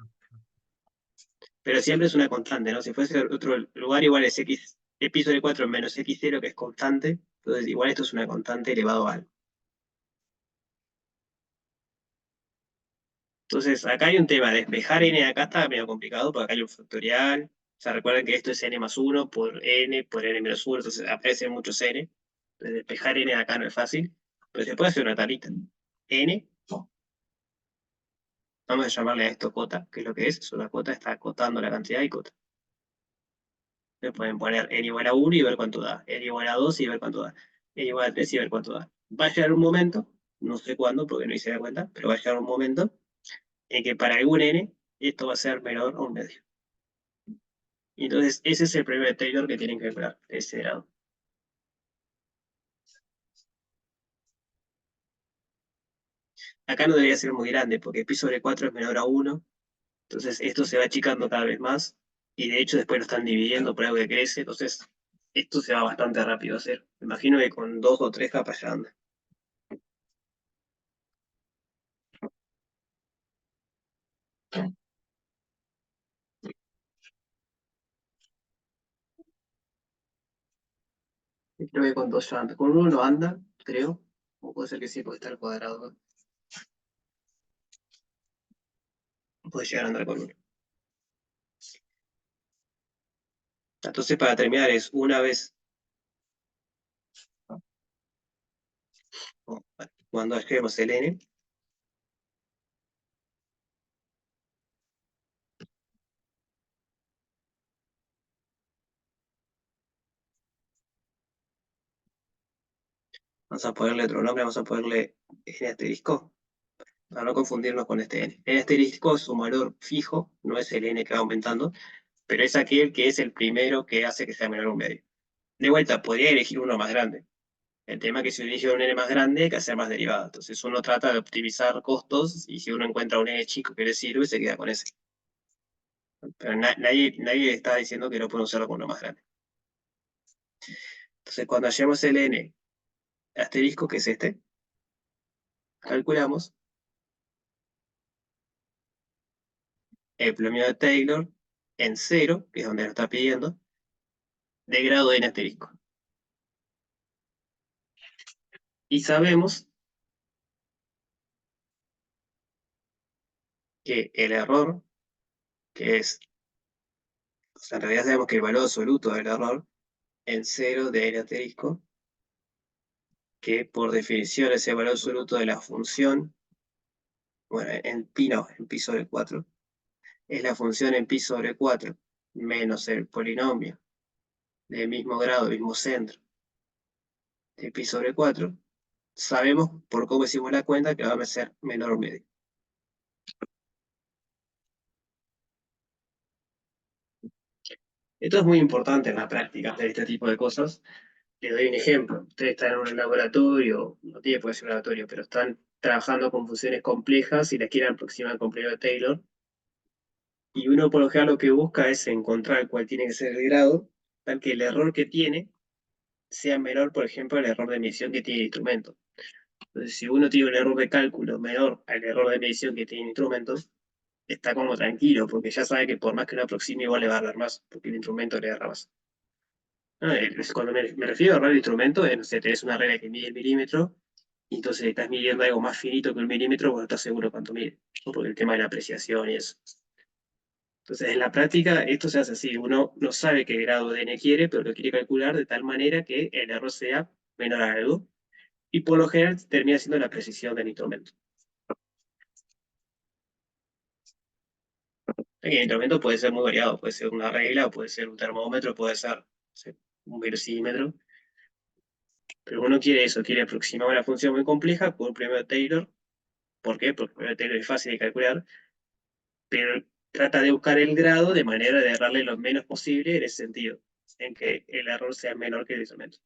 Pero siempre es una constante, ¿no? Si fuese otro lugar, igual es x, el pi sobre 4 menos x0, que es constante. Entonces, igual esto es una constante elevado a algo. Entonces, acá hay un tema. Despejar n acá está medio complicado, porque acá hay un factorial. O sea, recuerden que esto es n más 1 por n menos 1, entonces aparecen muchos n. Entonces, despejar n acá no es fácil, pero se puede hacer una tablita. N, vamos a llamarle a esto cota, que es lo que es una cota, está acotando la cantidad y cota. Le pueden poner n igual a 1 y ver cuánto da, n igual a 2 y ver cuánto da, n igual a 3 y ver cuánto da. Va a llegar un momento, no sé cuándo porque no hice la cuenta, pero va a llegar un momento en que para algún n esto va a ser menor a un medio. Y entonces ese es el problema de Taylor que tienen que calcular, de ese grado. Acá no debería ser muy grande porque pi sobre 4 es menor a 1, entonces esto se va achicando cada vez más y de hecho después lo están dividiendo por algo que crece, entonces esto se va bastante rápido a hacer. Me imagino que con 2 o 3 capas ya anda. Creo que con 2 ya anda. Con 1 no anda, creo. O puede ser que sí, porque está al cuadrado. Puede llegar a andar con 1. Entonces para terminar es una vez, cuando halguemos el n, vamos a ponerle otro nombre, vamos a ponerle n asterisco, para no confundirnos con este n. N asterisco es un valor fijo, no es el n que va aumentando, pero es aquel que es el primero que hace que sea menor a un medio. De vuelta, podría elegir uno más grande. El tema es que si uno elige un n más grande, hay que hacer más derivadas. Entonces uno trata de optimizar costos y si uno encuentra un n chico que le sirve, se queda con ese. Pero nadie está diciendo que no pueden usarlo con uno más grande. Entonces cuando hallemos el n asterisco, que es este, calculamos el polinomio de Taylor en 0, que es donde lo está pidiendo, de grado n asterisco. Y sabemos que el error, que es, o sea, en realidad sabemos que el valor absoluto del error en 0 de n asterisco, que por definición es el valor absoluto de la función, bueno, en pi no, en pi sobre 4, es la función en pi sobre 4 menos el polinomio del mismo grado, mismo centro, de pi sobre 4, sabemos por cómo hicimos la cuenta que va a ser menor o medio. Esto es muy importante en la práctica de este tipo de cosas. Les doy un ejemplo. Ustedes están en un laboratorio, no tiene por qué ser un laboratorio, pero están trabajando con funciones complejas y las quieren aproximar con polinomio de Taylor. Y uno por lo general lo que busca es encontrar cuál tiene que ser el grado, tal que el error que tiene sea menor, por ejemplo, al error de medición que tiene el instrumento. Entonces, si uno tiene un error de cálculo menor al error de medición que tiene el instrumento, está como tranquilo, porque ya sabe que por más que uno aproxime, igual le va a dar más, porque el instrumento le da más. Cuando me refiero a errar el instrumento, no sé, tenés una regla que mide el milímetro, y entonces estás midiendo algo más finito que un milímetro, bueno, estás seguro cuánto mide, ¿no? Porque el tema de la apreciación y eso. Entonces, en la práctica, esto se hace así. Uno no sabe qué grado de n quiere, pero lo quiere calcular de tal manera que el error sea menor a algo. Y por lo general termina siendo la precisión del instrumento. El instrumento puede ser muy variado. Puede ser una regla, puede ser un termómetro, puede ser, no sé, un versímetro. Pero uno quiere eso, quiere aproximar una función muy compleja por un premio de Taylor. ¿Por qué? Porque el premio de Taylor es fácil de calcular, pero trata de buscar el grado de manera de errarle lo menos posible en ese sentido, en que el error sea menor que el instrumento.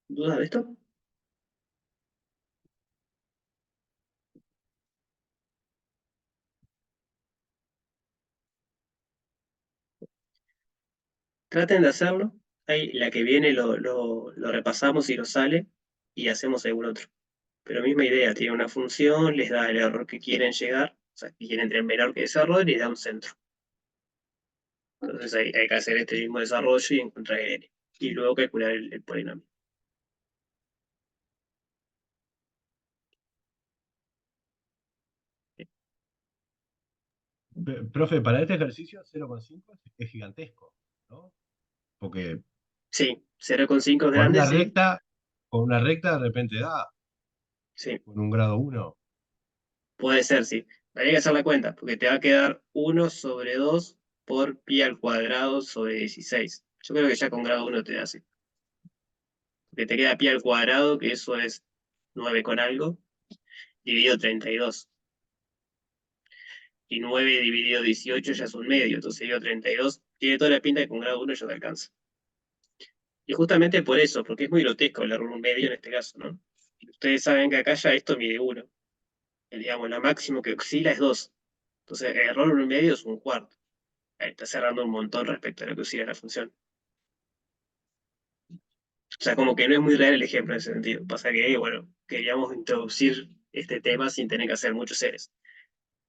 ¿Dudas de esto? Traten de hacerlo. Ahí la que viene lo repasamos y nos sale y hacemos algún otro. Pero misma idea, tiene una función, les da el error que quieren llegar, o sea, que quieren tener menor que ese error y les da un centro. Entonces hay que hacer este mismo desarrollo y encontrar el n. Y luego calcular el polinomio. Profe, para este ejercicio 0,5 es gigantesco, ¿no? Porque Sí, 0,5 es con grande, una sí. recta, con una recta de repente da, Sí. con un grado 1. Puede ser, sí. Habría que hacer la cuenta, porque te va a quedar 1 sobre 2 por pi al cuadrado sobre 16. Yo creo que ya con grado 1 te da así. Porque te queda pi al cuadrado, que eso es 9 con algo, dividido 32. Y 9 dividido 18 ya es un medio, entonces dividido 32. Tiene toda la pinta que con grado 1 ya te alcanza. Y justamente por eso, porque es muy grotesco el error un medio en este caso, ¿no? Ustedes saben que acá ya esto mide 1. Digamos, la máximo que oscila es 2. Entonces, el error en un medio es un cuarto. Ahí está cerrando un montón respecto a lo que oscila la función. O sea, como que no es muy real el ejemplo en ese sentido. Pasa que, bueno, queríamos introducir este tema sin tener que hacer muchos seres.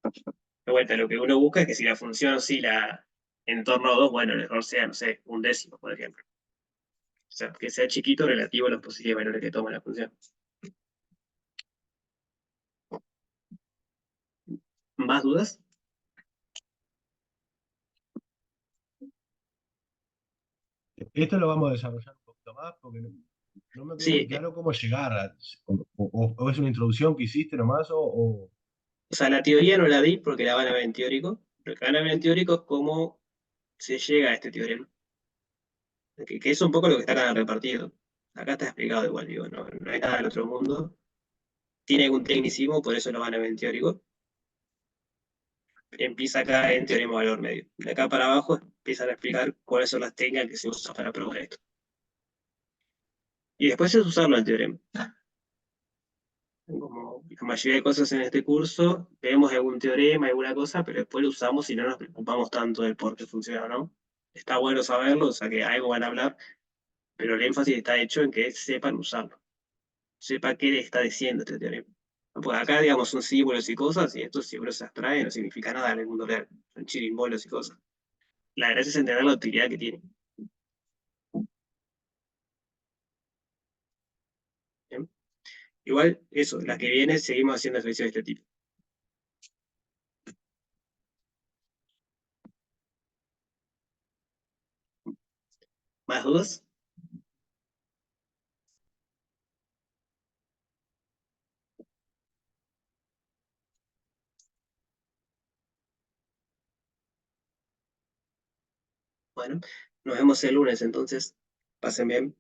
De vuelta, lo que uno busca es que si la función oscila en torno a 2, bueno, el error sea, no sé, un décimo, por ejemplo. O sea, que sea chiquito relativo a los posibles valores que toma la función. ¿Más dudas? Esto lo vamos a desarrollar un poquito más porque no me quedó muy Sí, claro cómo llegar o es una introducción que hiciste nomás o sea, la teoría no la di porque la van a ver en teórico. Lo que van a ver en teórico es cómo se llega a este teorema. Que es un poco lo que está acá repartido. Acá está explicado igual, digo, no hay nada del otro mundo. Tiene algún tecnicismo, por eso lo van a ver en teórico. Empieza acá en teorema de valor medio. De acá para abajo empiezan a explicar cuáles son las técnicas que se usan para probar esto. Y después es usarlo el teorema. Como la mayoría de cosas en este curso, vemos algún teorema, alguna cosa, pero después lo usamos y no nos preocupamos tanto del por qué funciona, ¿no? Está bueno saberlo, o sea que algo van a hablar, pero el énfasis está hecho en que sepan usarlo. Sepa qué le está diciendo este teorema. Porque acá, digamos, son símbolos y cosas, y estos símbolos se abstraen, no significa nada en el mundo real. Son chirimbolos y cosas. La gracia es entender la utilidad que tiene. ¿Bien? Igual, eso, la que viene, seguimos haciendo ejercicios de este tipo. ¿Más dudas? Bueno, nos vemos el lunes entonces. Pasen bien.